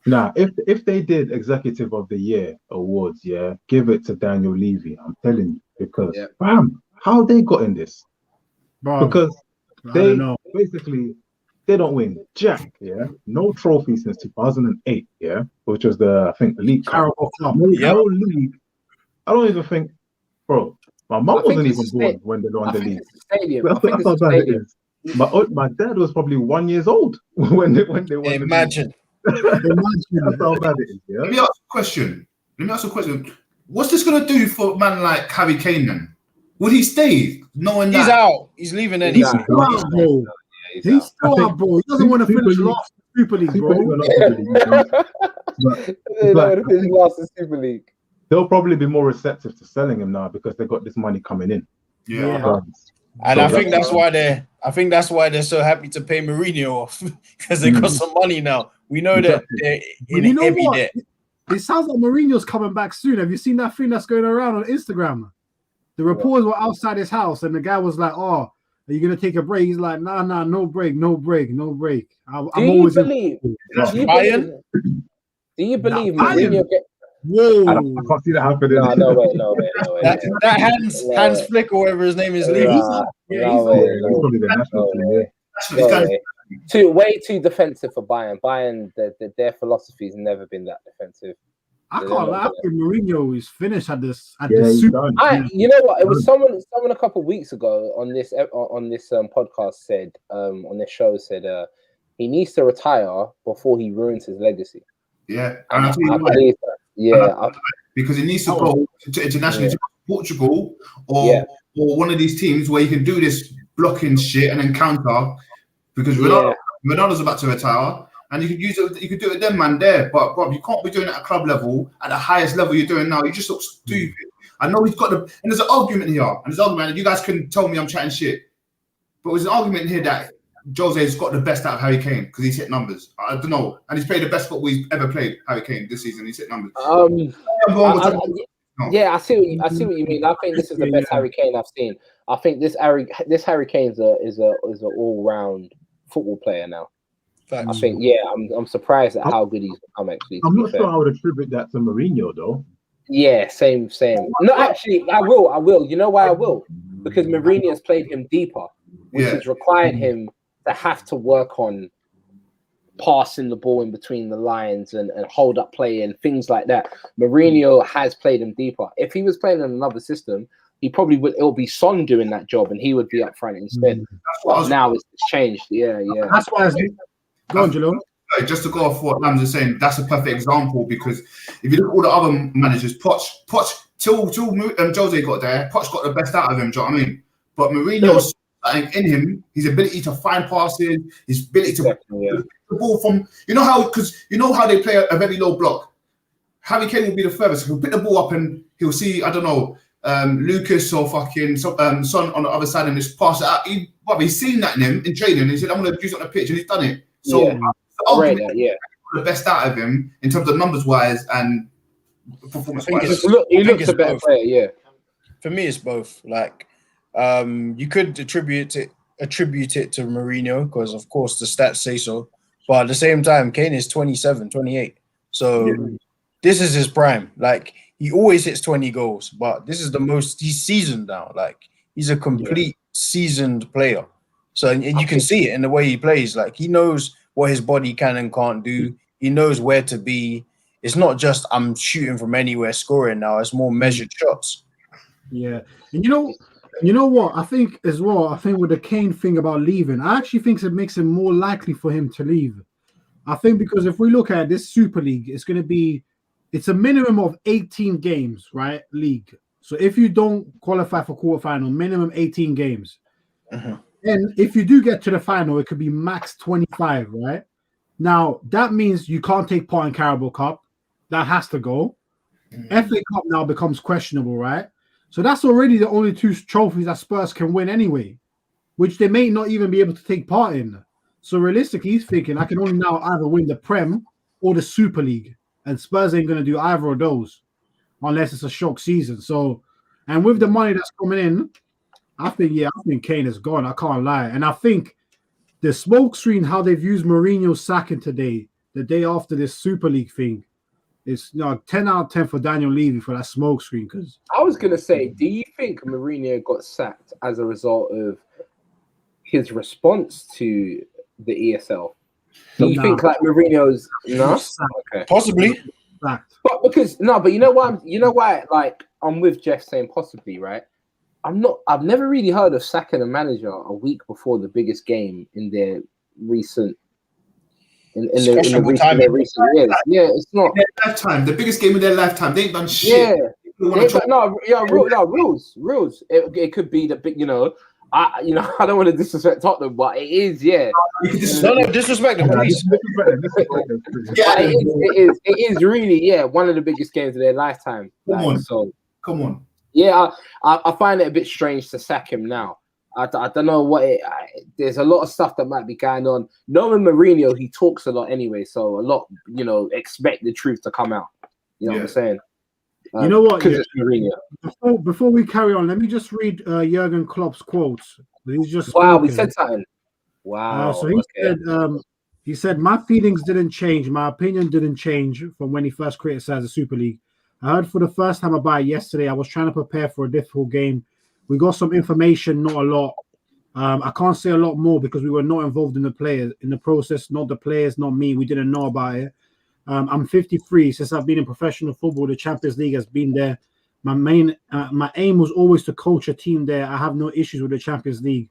Nah, if they did Executive of the Year awards, give it to Daniel Levy. I'm telling you, because bam, how they got in this? Bro, because they basically they don't win jack, no trophy since 2008, which was the league cup. No league. I don't even think, bro. My mum wasn't even born when they won the league. That's how bad it is. My dad was probably 1 year old when they won the league. Imagine. That's how bad it is. Let me ask a question. What's this gonna do for a man like Harry Kane then? Would he stay? Knowing he's out. He's leaving anyway. He's still out, bro. He doesn't want to finish last Super League, bro. They'll probably be more receptive to selling him now because they got this money coming in. Yeah. And So I think that's why they're so happy to pay Mourinho off because they got some money now. We know that they're But in you know heavy what? debt. It sounds like Mourinho's coming back soon. Have you seen that thing that's going around on Instagram? The reporters were outside his house, and the guy was like, "Oh, are you gonna take a break?" He's like, "Nah, no break, no break, no break. I'm always believe? in." Bayern? Do you believe Nah, Mourinho? Whoa! I can't see that happening. No way. That Hans Flick or whatever his name is leaving. No way. He's probably the national team. Yeah. That's Way too defensive for Bayern. Bayern, their philosophy has never been that defensive. I can't lie. I think Mourinho is finished at this. He's done. You know what? It was someone a couple of weeks ago on this podcast said on this show said he needs to retire before he ruins his legacy. Yeah, and I believe that. Yeah, because he needs to go to internationally to Portugal or one of these teams where you can do this blocking shit and then counter. Because Ronaldo's about to retire, and you could use it. You could do it then, man. There, but Bob, you can't be doing it at club level at the highest level you're doing now. You just look stupid. I know he's got and there's an argument here, and there's an argument. And you guys can tell me I'm chatting shit, but there's an argument here that Jose's got the best out of Harry Kane because he's hit numbers. I don't know, and he's played the best football he's ever played. Harry Kane this season, he's hit numbers. Yeah, I see what you mean. I think this is the best Harry Kane I've seen. I think this Harry Kane is an all round football player now. Facts. I think I'm surprised at how good he's become. Actually, I'm not sure I would attribute that to Mourinho though. Yeah, same. No, actually, I will. You know why I will? Because Mourinho has played him deeper, which has required him to have to work on passing the ball in between the lines and hold up play and things like that. Mourinho has played him deeper. If he was playing in another system, he probably would. It'll be Son doing that job, and he would be up front instead. But now it's changed. Yeah. That's why. Go on, Jalil. Just to go off what Lambs is saying, that's a perfect example because if you look at all the other managers, Poch till Jose got there, Poch got the best out of him. Do you know what I mean? But Mourinho's something in him, his ability to find passes, his ability to pick the ball from. You know how they play a very low block. Harry Kane will be the furthest. He'll pick the ball up and he'll see, I don't know, Lucas or fucking Son on the other side and just pass it out. He's seen that in him in training. And he said, I'm going to use it on the pitch, and he's done it. So the best out of him in terms of numbers wise and performance wise. He looks a better player. Yeah. For me, it's both. Like, you could attribute it to Mourinho because, of course, the stats say so. But at the same time, Kane is 27, 28. So this is his prime. Like, he always hits 20 goals, but this is the most he's seasoned now. Like, he's a complete seasoned player. So, and you can see it in the way he plays. Like, he knows what his body can and can't do. He knows where to be. It's not just I'm shooting from anywhere scoring now. It's more measured shots. Yeah. And you know what? I think as well, with the Kane thing about leaving, I actually think it makes it more likely for him to leave. I think because if we look at this Super League, it's a minimum of 18 games, right? League. So if you don't qualify for quarterfinal, minimum 18 games. And if you do get to the final, it could be max 25, right? Now, that means you can't take part in Carabao Cup. That has to go. FA Cup now becomes questionable, right? So that's already the only two trophies that Spurs can win anyway, which they may not even be able to take part in. So realistically, he's thinking, I can only now either win the Prem or the Super League. And Spurs ain't going to do either of those unless it's a shock season. So, and with the money that's coming in, I think Kane is gone. I can't lie. And I think the smoke screen, how they've used Mourinho's sacking today, the day after this Super League thing, is 10 out of 10 for Daniel Levy for that smoke screen. Because I was going to say, do you think Mourinho got sacked as a result of his response to the ESL? Do you think like Mourinho's okay. Possibly. But you know why like I'm with Jeff saying possibly, right? I've never really heard of sacking a manager a week before the biggest game in their recent in their recent years. Yeah, it's not their lifetime, the biggest game of their lifetime. They ain't done shit. Rules. It could be the big, I don't want to disrespect Tottenham, but it is, No, disrespect them, please. It is really, one of the biggest games of their lifetime. Come on. Yeah, I find it a bit strange to sack him now. I don't know what there's a lot of stuff that might be going on. Knowing Mourinho, he talks a lot anyway, so a lot, expect the truth to come out. You know what I'm saying? You know what? Because it's Mourinho. Before we carry on, let me just read Jurgen Klopp's quotes. He's just Wow, he spoken. said something. Wow. So he said, my feelings didn't change. My opinion didn't change from when he first criticized the Super League. I heard for the first time about it yesterday. I was trying to prepare for a difficult game. We got some information, not a lot. I can't say a lot more because we were not involved in the process, not the players, not me. We didn't know about it. I'm 53. Since I've been in professional football, the Champions League has been there. My aim was always to coach a team there. I have no issues with the Champions League.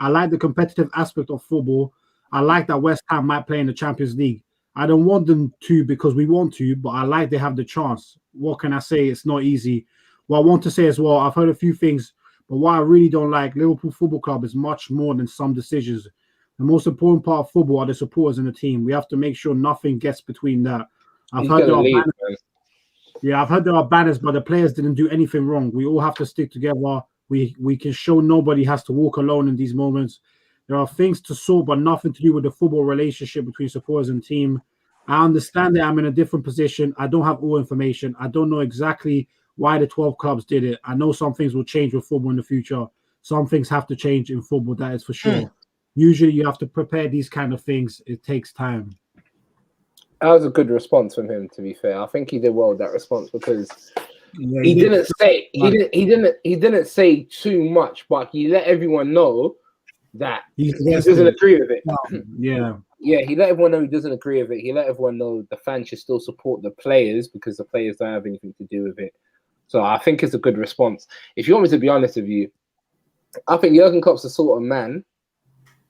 I like the competitive aspect of football. I like that West Ham might play in the Champions League. I don't want them to because we want to, but I like they have the chance. What can I say? It's not easy. What I want to say as well, I've heard a few things, but what I really don't like, Liverpool Football Club is much more than some decisions. The most important part of football are the supporters in the team. We have to make sure nothing gets between that. I've heard there are banners, but the players didn't do anything wrong. We all have to stick together. We can show nobody has to walk alone in these moments. There are things to sort, but nothing to do with the football relationship between supporters and team. I understand that I'm in a different position. I don't have all information. I don't know exactly why the 12 clubs did it. I know some things will change with football in the future. Some things have to change in football, that is for sure. Usually you have to prepare these kind of things. It takes time. That was a good response from him, to be fair. I think he did well with that response because he didn't say too much, but he let everyone know that he doesn't agree with it. He let everyone know he doesn't agree with it. He let everyone know the fans should still support the players because the players don't have anything to do with it. So I think it's a good response. If you want me to be honest with you, I think Jurgen Klopp's the sort of man,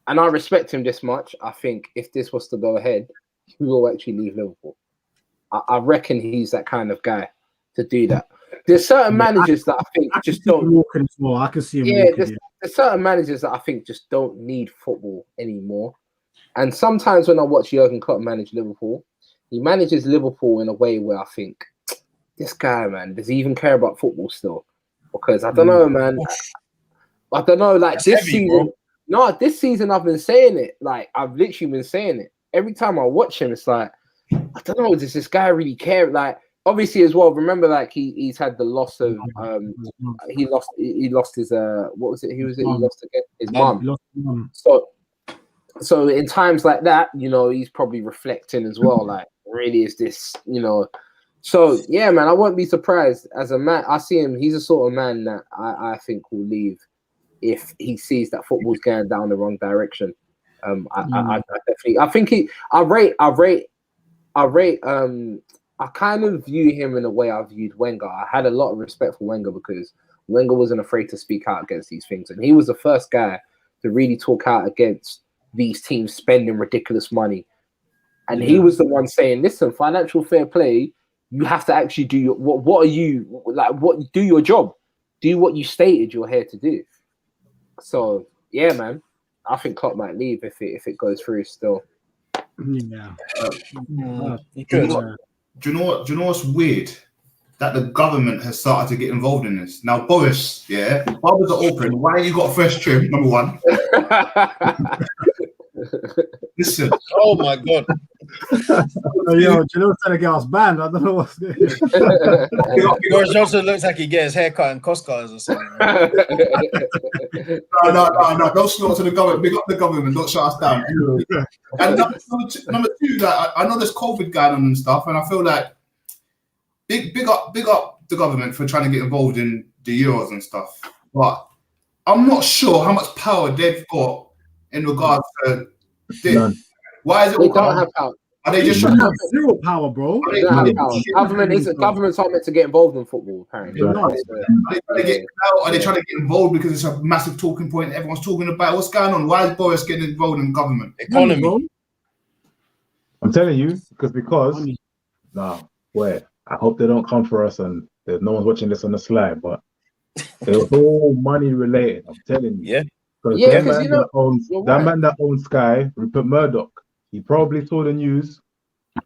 and I respect him this much. I think if this was to go ahead, he will actually leave Liverpool. I reckon he's that kind of guy to do that. There's certain managers that I think just don't. I can see him walking. There's certain managers that I think just don't need football anymore. And sometimes when I watch Jurgen Klopp manage Liverpool, he manages Liverpool in a way where I think, this guy, man, does he even care about football still? Because I don't know, man. I don't know. Like this season, this season I've been saying it. Like I've literally been saying it. Every time I watch him, it's like, I don't know, does this guy really care? Like, obviously as well, remember, like he's had the loss of he lost his what was it? He lost again his mum. So in times like that, he's probably reflecting as well. Like, really, is this, So yeah, man, I won't be surprised. As a man, I see him. He's a sort of man that I think will leave if he sees that football's going down the wrong direction. I kind of view him in a way I viewed Wenger. I had a lot of respect for Wenger because Wenger wasn't afraid to speak out against these things, and he was the first guy to really talk out against these teams spending ridiculous money. And he was the one saying, "Listen, financial fair play. You have to actually do your what are you like? What do your job? Do what you stated you're here to do." So yeah, man. I think Klopp might leave if it goes through still. Yeah. Do you know what's weird? That the government has started to get involved in this. Now, Boris, barbers are open. Why you got fresh trim? Number one. Listen. Oh my god. Jano's trying to get us banned. I don't know what's going on. Boris Johnson looks like he gets his haircut in Costco's or something. No. Don't snort to the government. Big up the government. Don't shut us down. And number two, like, I know there's COVID going on and stuff, and I feel like big up the government for trying to get involved in the Euros and stuff. But I'm not sure how much power they've got in regards to this. None. Why is it? They don't have power. Are they just zero power, bro? They don't have power. Governments aren't meant to get involved in football, apparently. Are they trying to get involved because it's a massive talking point everyone's talking about? What's going on? Why is Boris getting involved in government? Economy. I'm telling you, because where? I hope they don't come for us and there's no one's watching this on the slide, but it's all money related. I'm telling you. Yeah. Because that man that owns Sky, Rupert Murdoch, he probably saw the news,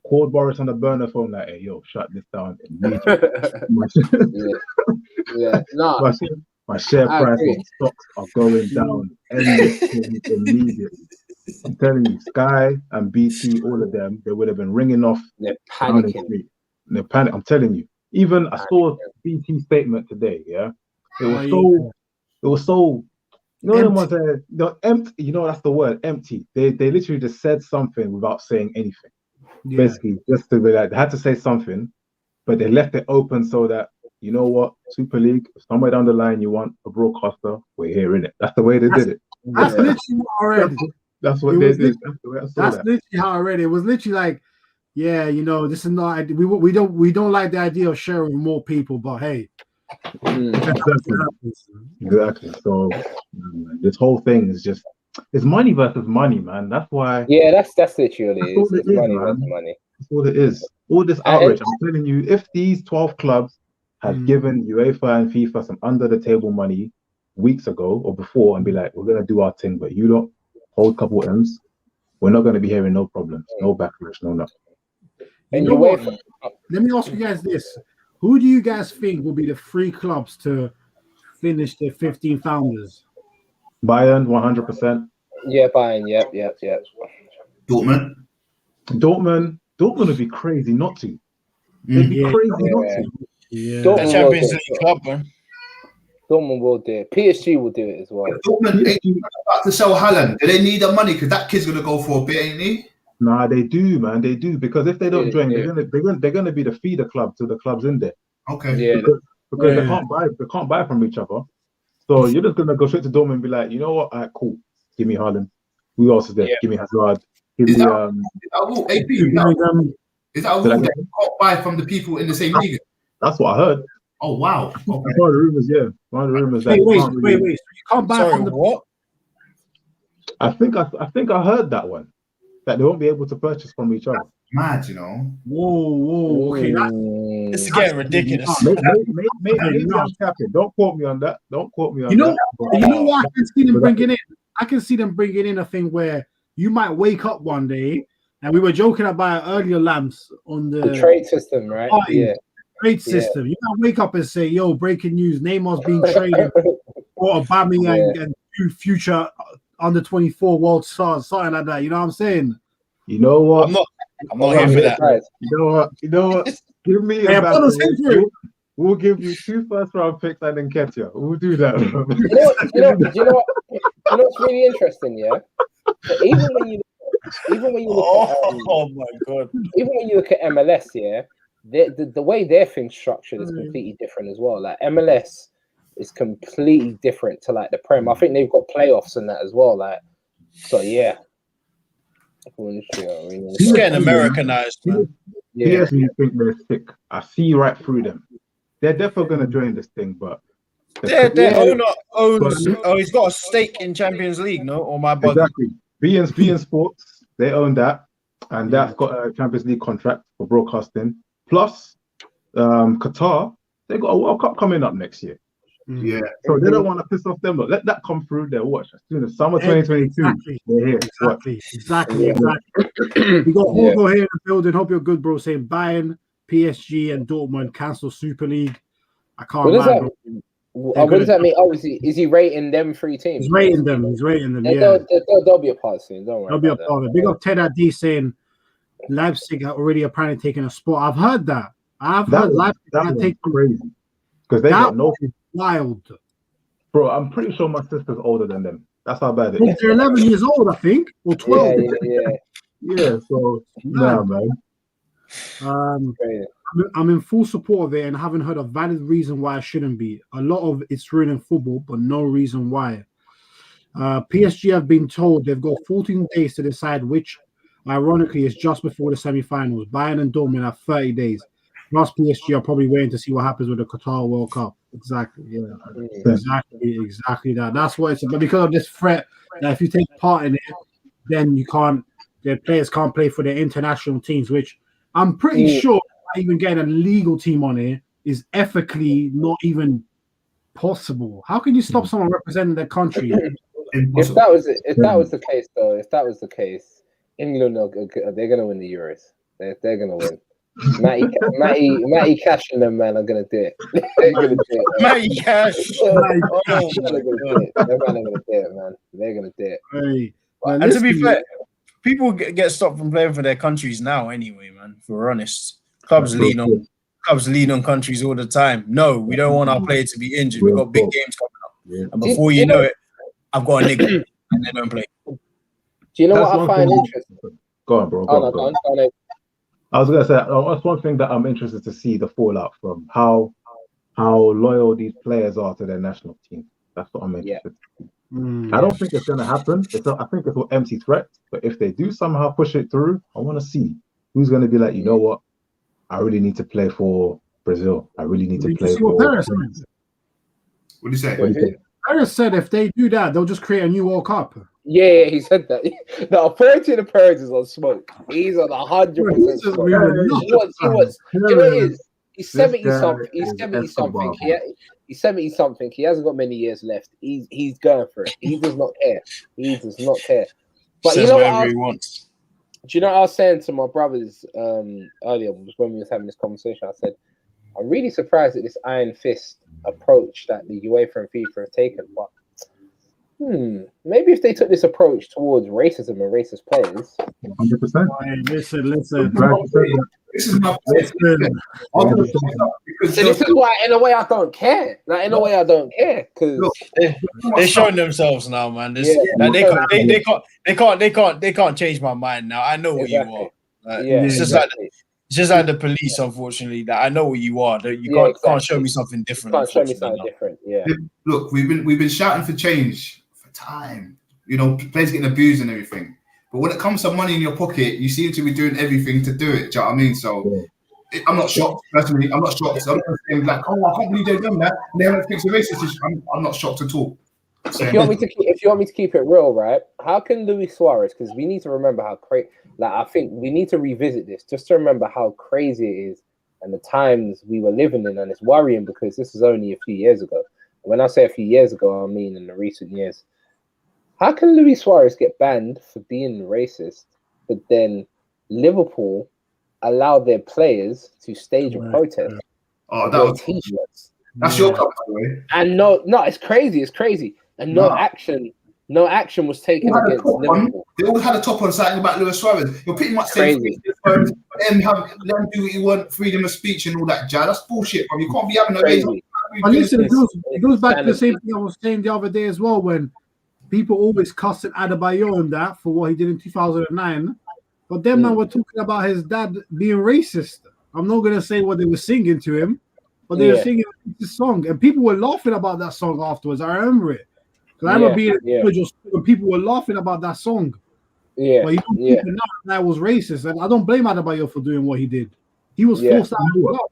called Boris on the burner phone like, "Hey, yo, shut this down immediately." My share I price agree. of stocks are going down endlessly immediately. I'm telling you, Sky and BT, all of them, they would have been ringing off They're down the panicking. street. They're panic. I'm telling you. Even I saw BT statement today. Yeah, it was it was so. You know, them ones that empty. You know, that's the word, empty. They literally just said something without saying anything. Yeah. Basically, just to be like, they had to say something, but they left it open so that, you know what, Super League, if somewhere down the line you want a broadcaster, we're hearing it. That's the way they did it. That's literally what I read. That's what they did. That's the way I saw That's that. literally how I read it. It was literally like, yeah, you know, this is not. We don't like the idea of sharing with more people, but hey, Exactly. So this whole thing is just, it's money versus money, man. That's why. Yeah, that's literally That's all it it's is, money versus man. money. That's all it is. All this outrage. I'm telling you, if these 12 clubs had given UEFA and FIFA some under the table money weeks ago or before and be like, we're going to do our thing, but you don't hold a couple M's, we're not going to be hearing no problems, no backlash, no nothing. You know what? Let me ask you guys this. Who do you guys think will be the 3 clubs to finish the 15 founders? Bayern, 100%. Yeah, Bayern. Yep. Dortmund would be crazy not to. They'd be crazy not to. Yeah. The Champions League club, man. Dortmund will do it. PSG will do it as well. Dortmund ain't about to sell Haaland. Do they need the money? Because that kid's gonna go for a bit, ain't he? Nah, they do, man. They do, because if they don't join, they're gonna be the feeder club to the clubs in there. Okay. Yeah. Because they can't buy from each other. So you're just gonna go straight to Dortmund and be like, you know what? All right, cool. Give me Haaland. Who else is there? Give me Hazard. Give me Is that a rule? AP, is that a rule that you can't buy from the people in the same league? That's what I heard. Oh wow. Okay. One of the rumors, yeah. One of the rumors that wait. So you can't buy from the what? I think I heard that one. That they won't be able to purchase from each other. Mad, you know. Whoa. Okay, This is getting ridiculous. Maybe I'm capping. Don't quote me on that. Don't quote me on that. You know what? I can see them bringing in. I can see them bringing in a thing where you might wake up one day, and we were joking about earlier, Lamps, on the trade system, right? Trade system. You might wake up and say, "Yo, breaking news: Neymar's being traded for Aubameyang and 2 future under 24 world stars, something like that." You know what I'm saying? You know what? I'm not here for that. You know what? Give me a battle. We'll give you 2 first-round picks and then Ketia. We'll do that. You know what's really interesting, yeah? Even when you look oh my god. Even when you look at MLS, yeah, the way their thing's structured is completely different as well. Like MLS is completely different to like the Prem. I think they've got playoffs and that as well. Like, so yeah. It's getting Americanized, man. Yes, you think they're sick. I see right through them. They're definitely going to join this thing, but their owner owns. He's got a stake in Champions League, no? Or my buggy. Exactly. BN Sports, they own that, and that's got a Champions League contract for broadcasting. Plus, Qatar, they got a World Cup coming up next year. Yeah. So they don't want to piss off them. Look, let that come through their watch. As soon as summer 2022, they're here. Exactly. We got Hugo here in the building. Hope you're good, bro. Saying Bayern, PSG, and Dortmund cancel Super League. I can't lie. What does that mean? Oh, is he rating them 3 teams? He's rating them. Yeah. They'll be a part soon. Don't worry. They'll be a part. Big up Ted D saying Leipzig are already apparently taking a spot. I've heard that. I've heard Leipzig are taking crazy because they got no wild. Bro, I'm pretty sure my sister's older than them. That's how bad it is. They're 11 years old, I think, or 12. Yeah. So nah, man. I'm in full support of it and haven't heard a valid reason why I shouldn't be. A lot of it's ruining football, but no reason why. PSG have been told they've got 14 days to decide, which ironically is just before the semi-finals. Bayern and Dortmund have 30 days. Plus PSG are probably waiting to see what happens with the Qatar World Cup. Exactly, exactly that. That's what it's about. Because of this threat that if you take part in it, then their players can't play for their international teams, which I'm pretty sure even getting a legal team on it is ethically not even possible. How can you stop someone representing their country? If that was the case, England they're going to win the Euros. They're going to win. Matty Cash and them man are gonna do it. They're gonna do it. Matty Cash. Matty Cash. They're gonna do it. Them man are gonna do it, man. They're gonna do it. Hey, And to be fair, people get stopped from playing for their countries now anyway, man. If we're honest, clubs lean on countries all the time. No, we don't want our player to be injured. We've got big games coming up. Yeah. And before you know it, I've got a nigga and they don't play. Do you know what I find interesting? Go on, bro. Go on. I was gonna say that's one thing that I'm interested to see the fallout from how loyal these players are to their national team. That's what I'm interested in. I don't think it's gonna happen. I think it's all empty threats. But if they do somehow push it through, I want to see who's gonna be like, you know what? I really need to play for Brazil. I really need to play for. What do you say? Paris said if they do that, they'll just create a new World Cup. Yeah, he said that. The authority of the Paris is on smoke. He's on 100% smoke. You know what it is? He's 70 something. He's 70 something. He's 70 something. He hasn't got many years left. He's going for it. He does not care. He does not care. But you know what? Do you know what I was saying to my brothers earlier when we was having this conversation? I said, I'm really surprised at this iron fist approach that the UEFA and FIFA have taken. But maybe if they took this approach towards racism and racist players. 100%. Listen. This is my So this is why, in a way, I don't care. Like, in a way, I don't care because they're showing themselves now, man. They can't change my mind now. I know what you are. It's just like the police, unfortunately. That I know what you are. That you can't show me something different. Can't show me something different. Yeah. Look, we've been shouting for change for time. You know, players getting abused and everything. But when it comes to money in your pocket, you seem to be doing everything to do it. Do you know what I mean? So I'm not shocked. Personally, I'm not shocked. I'm not saying like, oh, I can't believe they've done that. And they haven't fixed the racist issue. I'm not shocked at all. If you want me to keep it real, right? How can Luis Suarez? Because we need to remember how crazy. Like, I think we need to revisit this just to remember how crazy it is and the times we were living in, and it's worrying because this is only a few years ago. When I say a few years ago, I mean in the recent years. How can Luis Suarez get banned for being racist, but then Liverpool allow their players to stage a protest? Oh, that was T-shirts. That's your cup, by the way. And no, it's crazy. And no action was taken against Liverpool. They all had a top on something about Luis Suarez. You're pretty much saying let him do what you want, freedom of speech and all that jazz. That's bullshit, bro. You can't be having no reason. But listen, it goes back to the same thing I was saying the other day as well, when people always cussing Adebayo and that for what he did in 2009. But then now we're talking about his dad being racist. I'm not going to say what they were singing to him, but they were singing this song. And people were laughing about that song afterwards. I remember it. Because I remember being when people were laughing about that song. Yeah. But you don't that was racist. And I don't blame Adebayo for doing what he did. He was forced out of the club.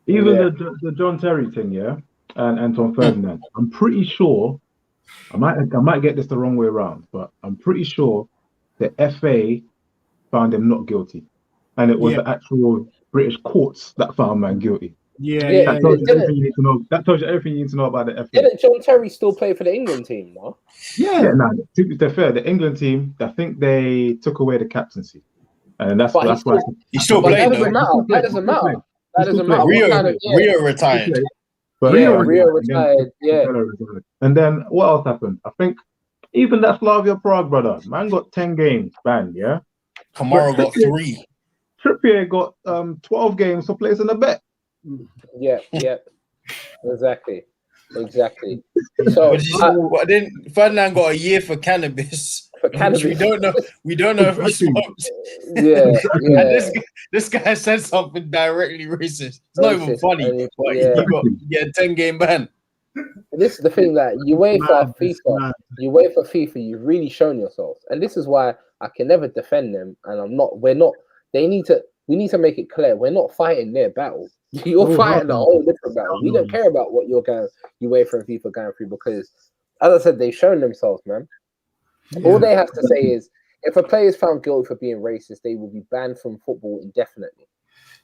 Even the John Terry thing, and Anton Ferdinand. I'm pretty sure, I might get this the wrong way around, but I'm pretty sure the FA found him not guilty, and it was the actual British courts that found man guilty. That tells you everything you need to know. That tells you everything you need to know about the FA. Didn't John Terry still play for the England team, no? To be fair, the England team, I think they took away the captaincy, and that's why he still played. That doesn't matter. Rio retired. But Rio retired. And then what else happened? I think even that Slavia Prague brother, man, got 10 games banned. Yeah, Kamara got 3. Trippier got 12 games for placing a bet. Yeah, exactly. So then Ferdinand got a year for cannabis. We don't know if he smoked. And this guy said something directly racist. It's not even funny. But you get a 10-game ban. This is the thing that UEFA, FIFA, you've really shown yourselves, and this is why I can never defend them. And we're not. We need to make it clear we're not fighting their battle. You're fighting a whole different battle. We don't care about what UEFA and FIFA going through because, as I said, they've shown themselves, man. All they have to say is, if a player is found guilty for being racist, they will be banned from football indefinitely.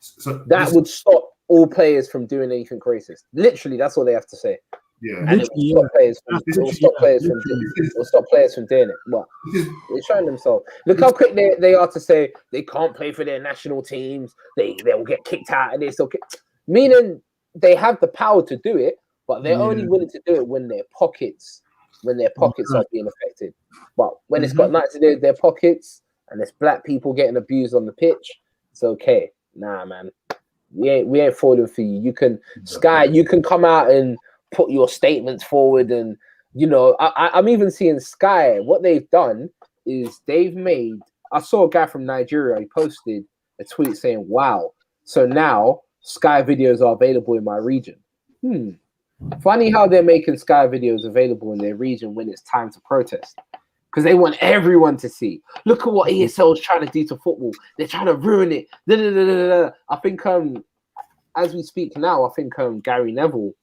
So that would stop all players from doing anything racist. Literally, that's all they have to say. Yeah. And it will stop players from doing it. But they're showing themselves. Look how quick they are to say they can't play for their national teams. They will get kicked out of this. Meaning they have the power to do it, but they're only willing to do it when their pockets are being affected. But when it's got nothing to do with their pockets and it's black people getting abused on the pitch, it's okay. Nah, man, we ain't falling for you. You can you can come out and put your statements forward, and I'm even seeing Sky. What they've done is they've made. I saw a guy from Nigeria. He posted a tweet saying, "Wow, so now Sky videos are available in my region." Funny how they're making Sky videos available in their region when it's time to protest, because they want everyone to see. Look at what ESL is trying to do to football. They're trying to ruin it. I think as we speak now, I think Gary Neville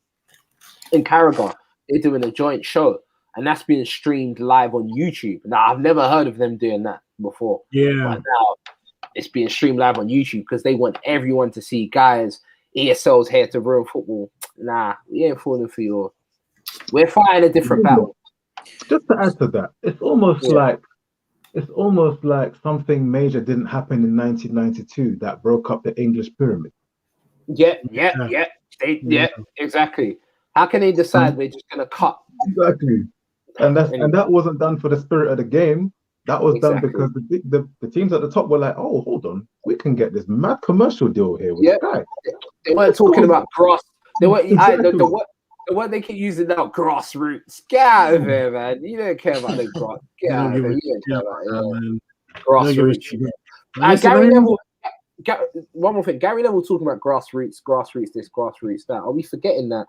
in Carragher, they're doing a joint show, and that's being streamed live on YouTube. Now, I've never heard of them doing that before. Yeah. But now it's being streamed live on YouTube because they want everyone to see, guys, ESL's here to ruin football. Nah, we ain't falling for your. We're fighting a different battle. Just to add to that, it's almost like something major didn't happen in 1992 that broke up the English pyramid. Yeah, exactly. How can they decide they're just gonna cut? Exactly, and that wasn't done for the spirit of the game. That was done because the teams at the top were like, oh, hold on, we can get this mad commercial deal here with Sky. They weren't talking about grass. They weren't. The word they keep using now, grassroots. Get out of here, man. You don't care about the grass. Get out of here. You don't care about grassroots. Gary Neville. One more thing, Gary Neville talking about grassroots this, grassroots that. Are we forgetting that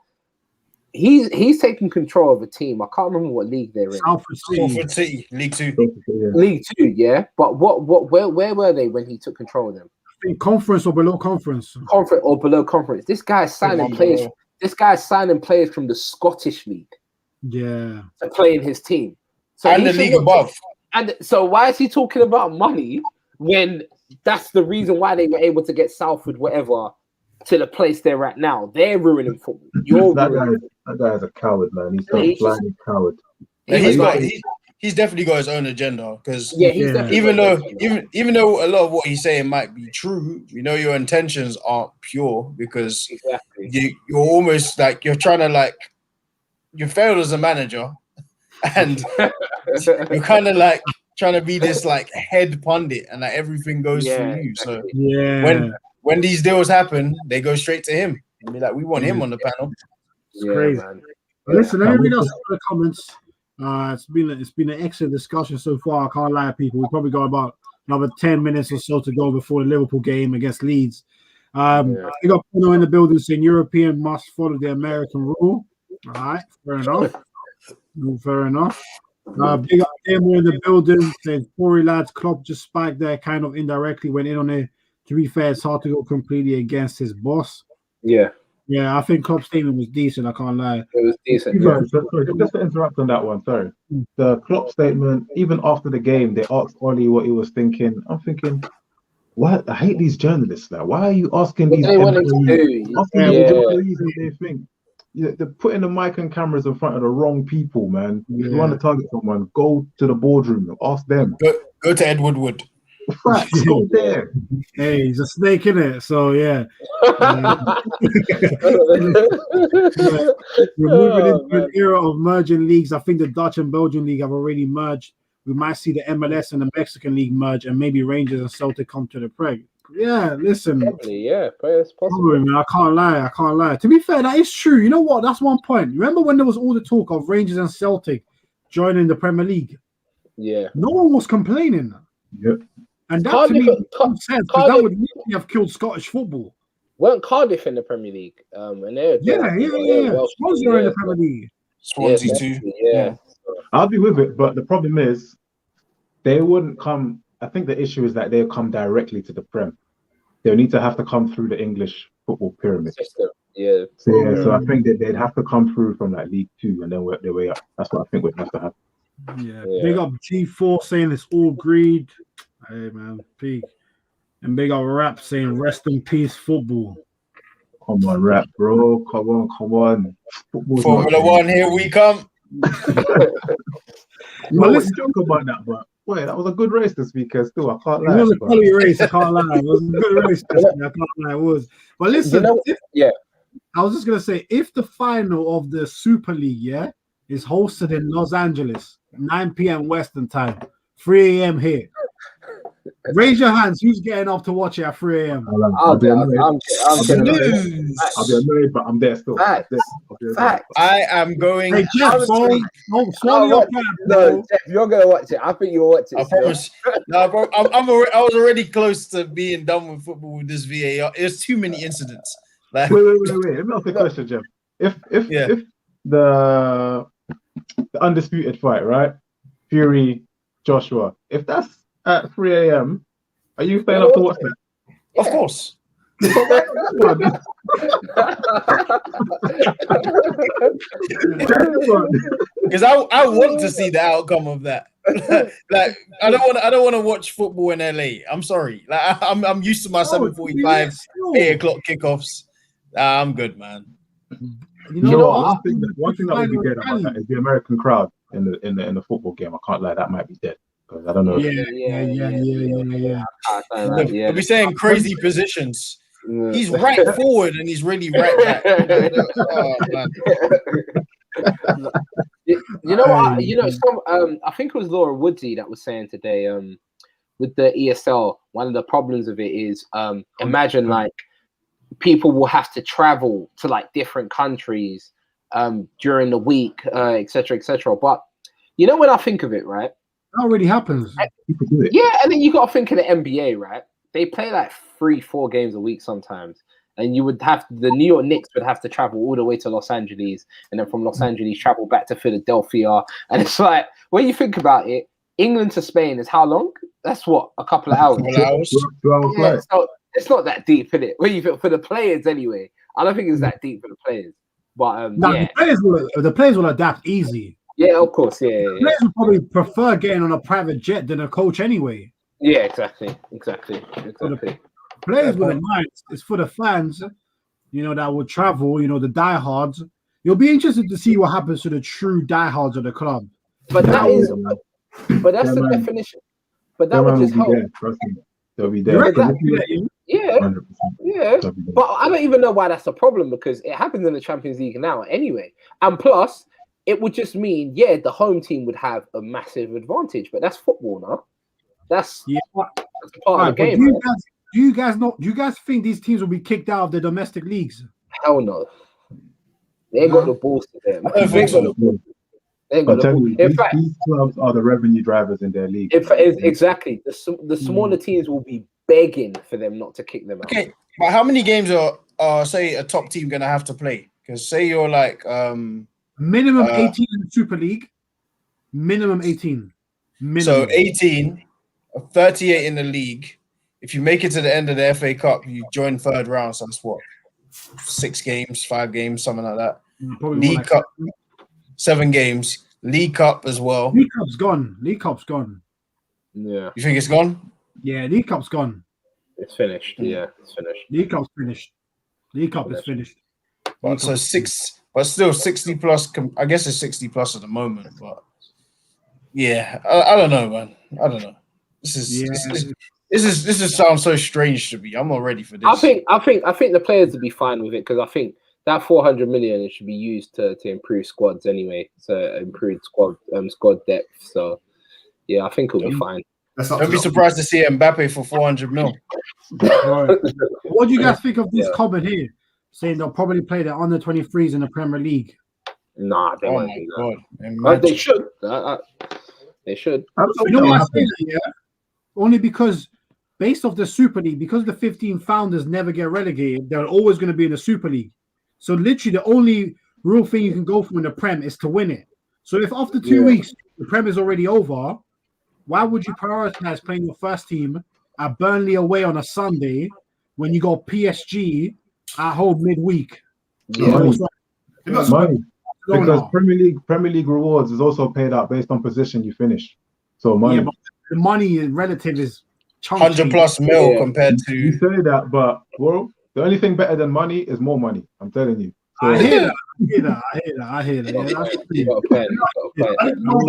he's taking control of a team? I can't remember what league they're in. Salford City, League Two. League Two, yeah. But where were they when he took control of them? I think conference or below conference. Conference or below conference. This guy's signing players. This guy's signing players from the Scottish League. Yeah. To play in his team. So and the league above. And so why is he talking about money when that's the reason why they were able to get Salford, whatever, to the place they're at now? They're ruining football. That guy is a coward, man. He's a blind coward. He's definitely got his own agenda, because even though a lot of what he's saying might be true, your intentions aren't pure, because you're almost like you're trying to you failed as a manager, and you're kind of like trying to be this head pundit, and everything goes through you. So when these deals happen, they go straight to him and be like, we want him on the panel. It's crazy, man. Listen, let me read out some of the comments. It's been an excellent discussion so far. I can't lie to people. We probably got about another 10 minutes or so to go before the Liverpool game against Leeds. We got Bruno in the building saying European must follow the American rule. All right, fair enough. Big up Demo in the building saying Tory lads, Klopp just spiked there kind of indirectly, went in on it. To be fair, it's hard to go completely against his boss. Yeah, I think Klopp's statement was decent. I can't lie. It was decent. Just to interrupt on that one, sorry. The Klopp statement, even after the game, they asked Ollie what he was thinking. I'm thinking, what? I hate these journalists now. Why are you asking these employees what they think? They're putting the mic and cameras in front of the wrong people, man. If you want to target someone, go to the boardroom and ask them. Go to Ed Woodward. Facts, go there. Hey, he's a snake in it, so yeah. We're moving into an era of merging leagues. I think the Dutch and Belgian league have already merged. We might see the MLS and the Mexican league merge, and maybe Rangers and Celtic come to the Prem. Yeah, listen. Probably, it's possible. Man, I can't lie. To be fair, that is true. You know what? That's one point. Remember when there was all the talk of Rangers and Celtic joining the Premier League? Yeah. No one was complaining. Yep. And that to me makes sense, because that would really have killed Scottish football. Weren't Cardiff in the Premier League? And they're Swansea are in the Premier League. Swansea too. Yeah. I'll be with it, but the problem is they wouldn't come. I think the issue is that they'll come directly to the Prem. They'll need to have to come through the English football pyramid. Yeah. So I think that they'd have to come through from League Two and then work their way up. That's what I think would have to happen. Yeah. Big up G4 saying it's all greed. Hey man, peak. And big up Rap saying rest in peace football. Come on, rap, bro. Come on. Football's Formula not One, here we come. You know what you joke about that, but boy, that was a good race this weekend. Still, I can't It lie. was a but- quality race. I can't lie. It was a good race. I can't lie. It was. But listen, I was just gonna say, if the final of the Super League, is hosted in Los Angeles, 9 p.m. Western time, 3 a.m. here. Raise your hands. Who's getting up to watch it at 3 a.m.? I'll be annoyed. I'm I'll be annoyed, but I'm there still. Facts. I am going. Hey, Jeff, swallow your pride, No, bro. Jeff, you're gonna watch it. I think you'll watch it. I promise. No, bro, I was already close to being done with football with this VAR. There's too many incidents. Like, Wait. Let me ask you a question, Jeff. If the undisputed fight, right? Fury, Joshua. If that's at 3 a.m., are you staying up to watch that? of course. Because I want to see the outcome of that. Like I don't want to watch football in LA. I'm sorry. Like I'm used to my 7:45, 8 o'clock kickoffs. I'm good, man. You know what? One thing that would be dead about that is the American crowd in the football game. I can't lie, that might be dead because I don't know. Yeah. They'll be saying crazy positions. He's right forward and he's really right back. Oh, man. You know what? You know, I think it was Laura Woodsy that was saying today, with the ESL, one of the problems of it is, imagine like people will have to travel to like different countries during the week, etc., etc. But you know, when I think of it, right? That already happens. Yeah, and then you got to think of the NBA, right? They play like 3-4 games a week sometimes. And you would have the New York Knicks would have to travel all the way to Los Angeles, and then from Los Angeles travel back to Philadelphia. And it's like, when you think about it, England to Spain is how long? That's what, a couple of hours. Yeah, it's not that deep, is it? When you think for the players anyway, I don't think it's that deep for the players. But the players will adapt easy. Yeah, of course. Yeah. The players will probably prefer getting on a private jet than a coach anyway. Yeah, exactly. Players wouldn't mind. It's for the fans, you know, that would travel, you know, the diehards. You'll be interested to see what happens to the true diehards of the club. But that's the definition. But that would just help. Trust me. They'll be there. Yeah. 100%. But I don't even know why that's a problem, because it happens in the Champions League now anyway. And plus, it would just mean, the home team would have a massive advantage. But that's football now. That's part of the game. Do you guys think these teams will be kicked out of the domestic leagues? Hell no. They ain't got the balls to them. I don't think so. They ain't got the balls. In fact, these clubs are the revenue drivers in their league. Exactly. The smaller teams will be begging for them not to kick them out. Okay, but how many games are say a top team gonna have to play? Because say you're like minimum 18 in the Super League. Minimum 18. So 18, 38 in the league. If you make it to the end of the FA Cup, you join third round. So that's what, 6 games, 5 games, something like that. League Cup, 7 games. League Cup as well. League Cup's gone. Yeah. You think it's gone? Yeah, League Cup's gone. It's finished. Yeah, it's finished. League Cup's finished. League Cup is finished. But so 6, but still 60 plus. I guess it's 60 plus at the moment. But yeah, I don't know, man. I don't know. This sounds so strange to me. I'm not ready for this. I think the players would be fine with it, because I think that 400 million should be used to improve squads anyway, to improve squad depth. So yeah, I think it'll be fine. Don't be surprised to see Mbappe for 400 mil. Right. What do you guys think of this comment here, saying they'll probably play the under 23s in the Premier League? Nah, they won't do that. God. They should. They should. You know why I say that, yeah? Only because based off the Super League, because the 15 founders never get relegated, they're always going to be in the Super League. So literally the only real thing you can go for in the Prem is to win it. So if after 2 weeks the Prem is already over, why would you prioritize playing your first team at Burnley away on a Sunday when you got PSG at home midweek? Money. Because Premier League rewards is also paid out based on position you finish. So money. Yeah, but the money relative is chunky. 100 plus mil compared to. You say that, but bro, The only thing better than money is more money. I'm telling you. So, I hear that. I hear that. Yeah, that's the You thing. got a plan. I didn't know I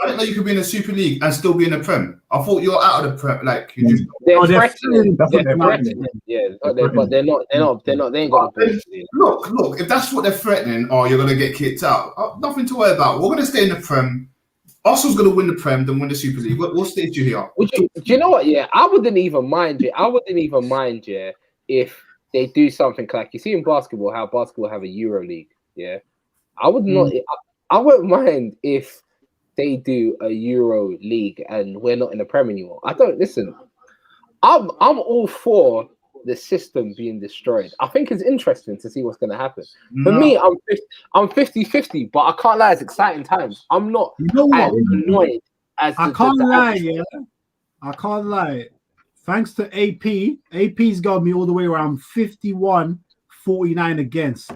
didn't know you could be in the Super League and still be in the Prem. I thought you're out of the Prem. Like you just. They're Oh, they're threatening. That's what They're they're threatening. Yeah, but they're not. They ain't got the balls. Look. If that's what they're threatening, or you're gonna get kicked out, nothing to worry about. We're gonna stay in the Prem. Arsenal's gonna win the Prem, then win the Super League. We'll stage you here. Do you know what? Yeah, I wouldn't even mind it. Yeah, if they do something like you see in basketball, how basketball have a Euro League. Yeah, I would not. I wouldn't mind if they do a Euro League and we're not in the Prem anymore. I don't listen. I'm all for the system being destroyed. I think it's interesting to see what's going to happen. For me, I'm 50-50, but I can't lie, it's exciting times. I'm not as annoyed as I can't lie. Thanks to AP's got me all the way around 51-49 against.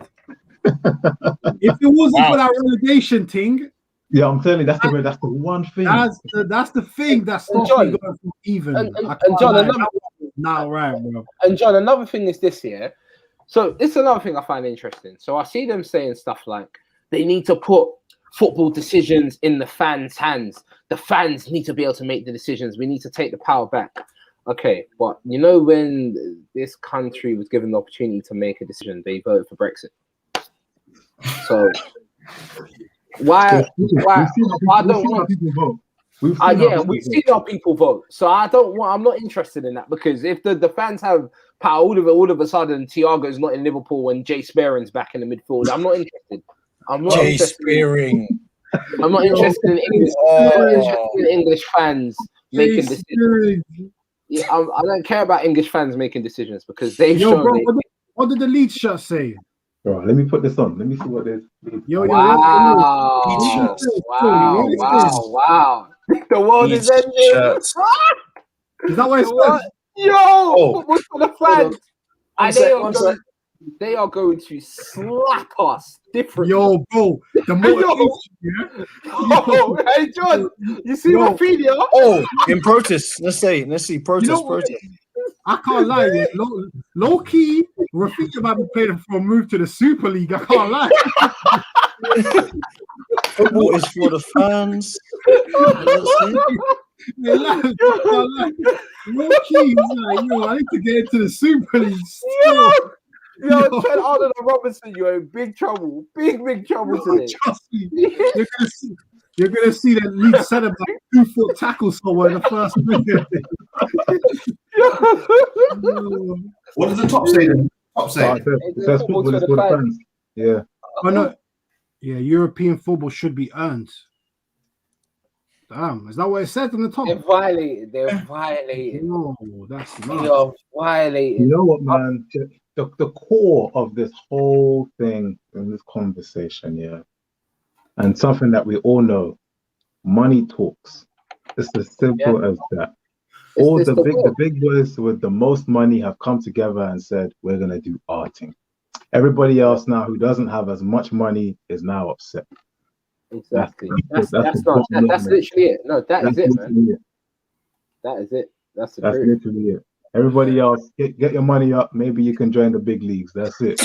If it wasn't for that relegation thing, yeah, I'm telling you, that's the one thing. That's the thing that stops me going from even. And John, bro. And John, another thing is this here. So this is another thing I find interesting. So I see them saying stuff like they need to put football decisions in the fans' hands. The fans need to be able to make the decisions. We need to take the power back. Okay, but you know when this country was given the opportunity to make a decision, they voted for Brexit. So why don't people vote? We've seen our people vote. So I'm not interested in that because if the fans have power, all of a sudden Thiago's not in Liverpool and Jay Spearing's back in the midfield. I'm not interested. I'm not interested in English fans making decisions. Yeah, I don't care about English fans making decisions because they've shown. Bro, what did the Leeds shirt say? Bro, let me put this on. Let me see what it is. Wow. The world is ending. Is that what it says? Football's for the fans. They are going to slap us differently. Yo, bro. Hey, John, you see Rafinha? Oh, in protest. Let's see. Protest. I can't lie. Yeah. Low key, Rafinha might be playing for a move to the Super League. I can't lie. Football is for the fans. Low key, I need to get into the Super League. Trent Arnold-Robinson, you're in big trouble. Big trouble today. Trust me. You're gonna see that Leeds centre back 2-foot tackle somewhere in the first minute. What does the top say then? Top say. It says football is for the fans. Yeah. Oh no. Yeah, European football should be earned. Damn, is that what it said on the top? They're violated. No, that's not. They are violated. You know what, man? The core of this whole thing in this conversation, yeah, and something that we all know, money talks. It's as simple as that. All the big boys with the most money have come together and said, we're going to do arting. Everybody else now who doesn't have as much money is now upset. Exactly. That's literally it. No, that's it, man. That is it. That's literally it. Everybody else, get your money up. Maybe you can join the big leagues. That's it.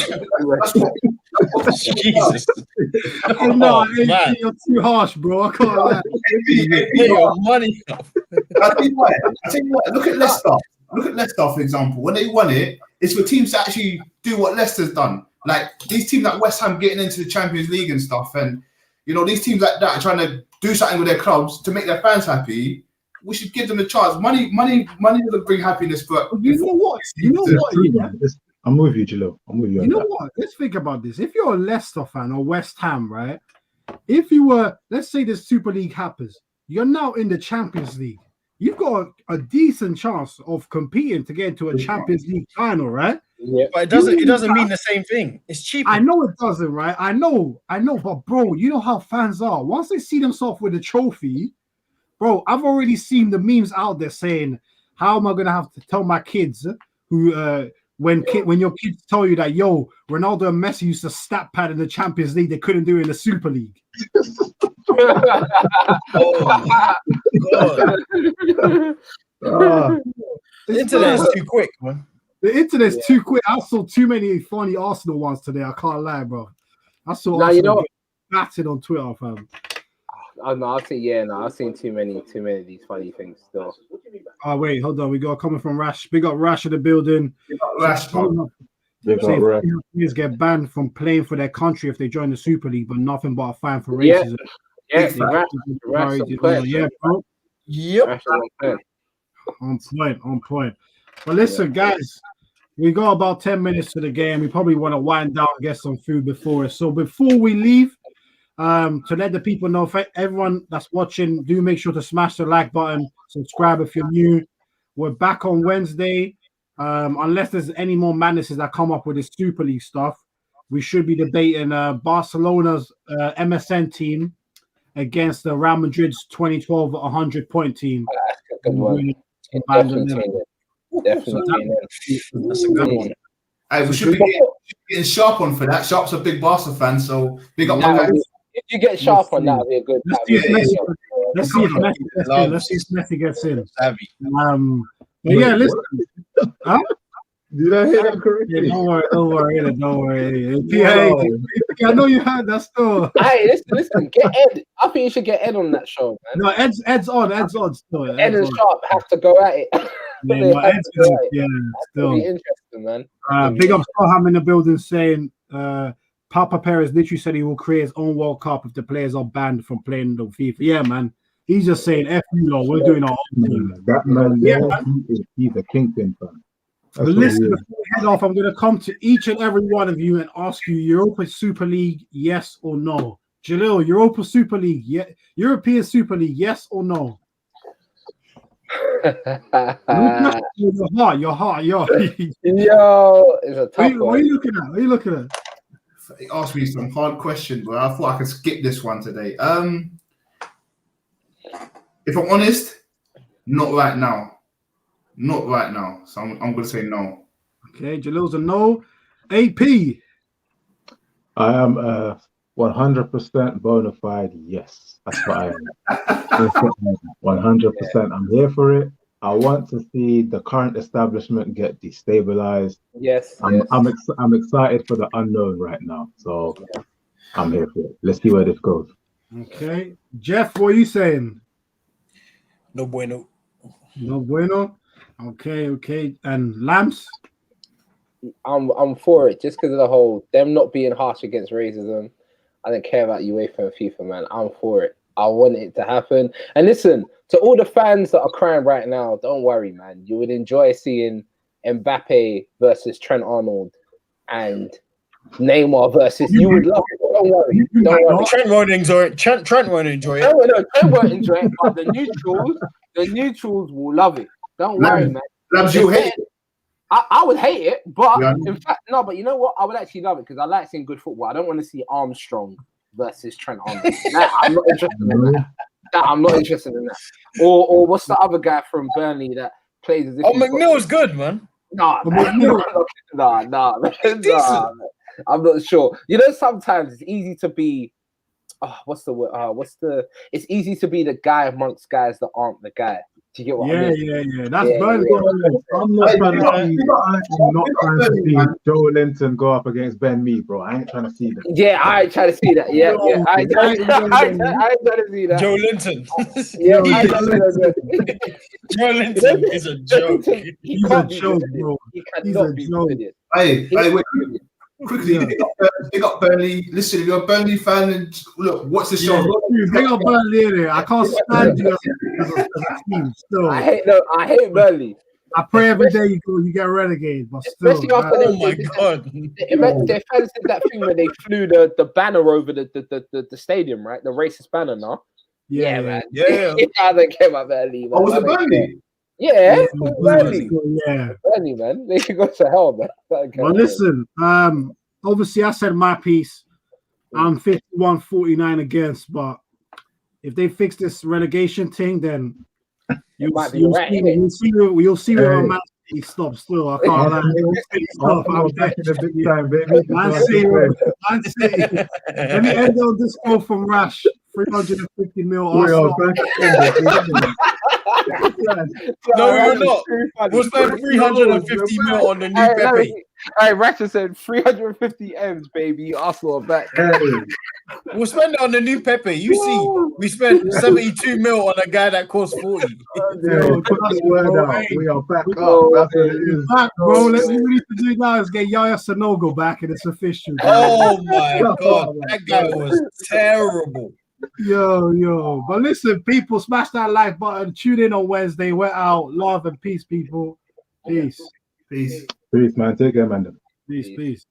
Jesus. No, you're too harsh, bro. I can't lie. Get your money up. I tell you what. Look at Leicester. For example. When they won it, it's for teams to actually do what Leicester's done. Like these teams like West Ham getting into the Champions League and stuff, and these teams like that are trying to do something with their clubs to make their fans happy. We should give them a chance. Money doesn't bring happiness, but you know what? I'm with you, Jilo. I'm with you. You know what? Let's think about this. If you're a Leicester fan or West Ham, right? If you were, let's say the Super League happens, you're now in the Champions League. You've got a decent chance of competing to get into a Champions League final, right? Yeah, but it doesn't mean the same thing. It's cheaper. I know it doesn't, right? I know, but bro, you know how fans are. Once they see themselves with a trophy, bro, I've already seen the memes out there saying, how am I going to have to tell my kids who, when your kids tell you that, yo, Ronaldo and Messi used to stat pad in the Champions League, they couldn't do it in the Super League. The internet is too quick, man. The internet's too quick. I saw too many funny Arsenal ones today. I can't lie, bro. I saw Arsenal get battered on Twitter, fam. Oh no, I've seen too many of these funny things still. Oh wait, hold on. We got coming from Rash. Big up Rash in the building. Rash, players get banned from playing for their country if they join the Super League, but nothing but a fine for racism. Yeah, bro. Yep. On point. But listen, guys, we got about 10 minutes to the game. We probably want to wind down and get some food before it. So before we leave, to let the people know, for everyone that's watching, do make sure to smash the like button, subscribe if you're new. We're back on Wednesday. Unless there's any more madnesses that come up with this Super League stuff, we should be debating Barcelona's MSN team against the Real Madrid's 2012 100-point team. That's a good one. Definitely. That's a good one. Hey, we should be getting Sharp on for that. Sharp's a big Barca fan, so big up. If you get Sharp on, that would be a good. Let's see if Messi gets in. But yeah, listen. Huh? Did I hear that correctly? Yeah, don't worry. I know you heard that still. Hey, listen, get Ed. I think you should get Ed on that show, man. No, Ed's on still. Ed and Sharp have to go at it. Ed's still. Be interesting, man. Big up Starham in the building saying Papa Perez literally said he will create his own World Cup if the players are banned from playing the FIFA. Yeah, man. He's just saying, F you lot, we're doing our own thing. That man, he's a kingpin fan. But listen, before we head off, I'm going to come to each and every one of you and ask you Europa Super League, yes or no? Jalil, Europa Super League, European Super League, yes or no? Your heart. Yo, it's a tough one. What are you looking at? He asked me some hard questions, but I thought I could skip this one today. If I'm honest, not right now. So I'm going to say no. Okay, Jalil's a no. AP. I am 100% bona fide yes. That's what I am. 100%. I'm here for it. I want to see the current establishment get destabilized. Yes. I'm excited for the unknown right now. So I'm here for it. Let's see where this goes. Okay. Jeff, what are you saying? No bueno. No bueno. Okay. And Lamps? I'm for it just because of the whole them not being harsh against racism. I don't care about UEFA and FIFA, man. I'm for it. I want it to happen. And listen, to all the fans that are crying right now, don't worry, man. You would enjoy seeing Mbappe versus Trent Arnold and Neymar versus. You would love it. Don't worry. Trent won't enjoy it. Trent won't enjoy it. No, Trent won't enjoy it. But the neutrals will love it. Don't worry, man. Labs, you hate it. I would hate it, but in fact, no. But you know what? I would actually love it because I like seeing good football. I don't want to see Armstrong versus Trent Arnold. I'm not interested in that. I'm not interested in that. Or what's the other guy from Burnley that plays as if? Oh, McNeil's good, man. Nah. I'm not sure. You know, sometimes it's easy to be. What's the word? It's easy to be the guy amongst guys that aren't the guy. Do you get what I mean? Yeah. That's Burnley. I'm not trying to see Joe Linton go up against Ben Mee, bro. I ain't trying to see that. Yeah, I ain't trying to see that. Yeah. I ain't trying to see that. Joe Linton. Yeah, I ain't trying to see that. Joe Linton is a joke. He's a joke, bro. He's a joke. Hey, wait. Quickly, big up Burnley. Listen, if you're a Burnley fan, and look, what's the show? Big up Burnley in there. I can't stand you as a team. Still, I hate Burnley. I pray every day you get relegated, but still. Especially after God. Their fans did that thing where they flew the banner over the stadium, right? The racist banner, no? Yeah, man. Yeah. I don't care about Burnley. Oh, was it Burnley? Yeah, Burnley. Yeah, Burnley, man. They should go to hell, man. Well, listen, obviously I said my piece. I'm 51-49 against, but if they fix this relegation thing, then you'll see where Man City stops. Still, I can't lie. I'm back in the big time, baby. Man City. Let me end on this quote from Rash. 350 mil Arsenal. No, you're not. We'll spend 350 mil on the new Pepe. Hey, Ratchet said 350 M's, baby. Arsenal are back. We'll spend it on the new Pepe. You see, we spent 72 mil on a guy that costs 40. Yo, put the word out. We are back up. That's what it is. Back, bro. What we need to do now is get Yaya Sanogo back, and it's official. Oh my god, that guy was terrible. Yo. But listen, people, smash that like button. Tune in on Wednesday. We're out. Love and peace, people. Peace. Peace. Peace, man. Take care, man. Peace.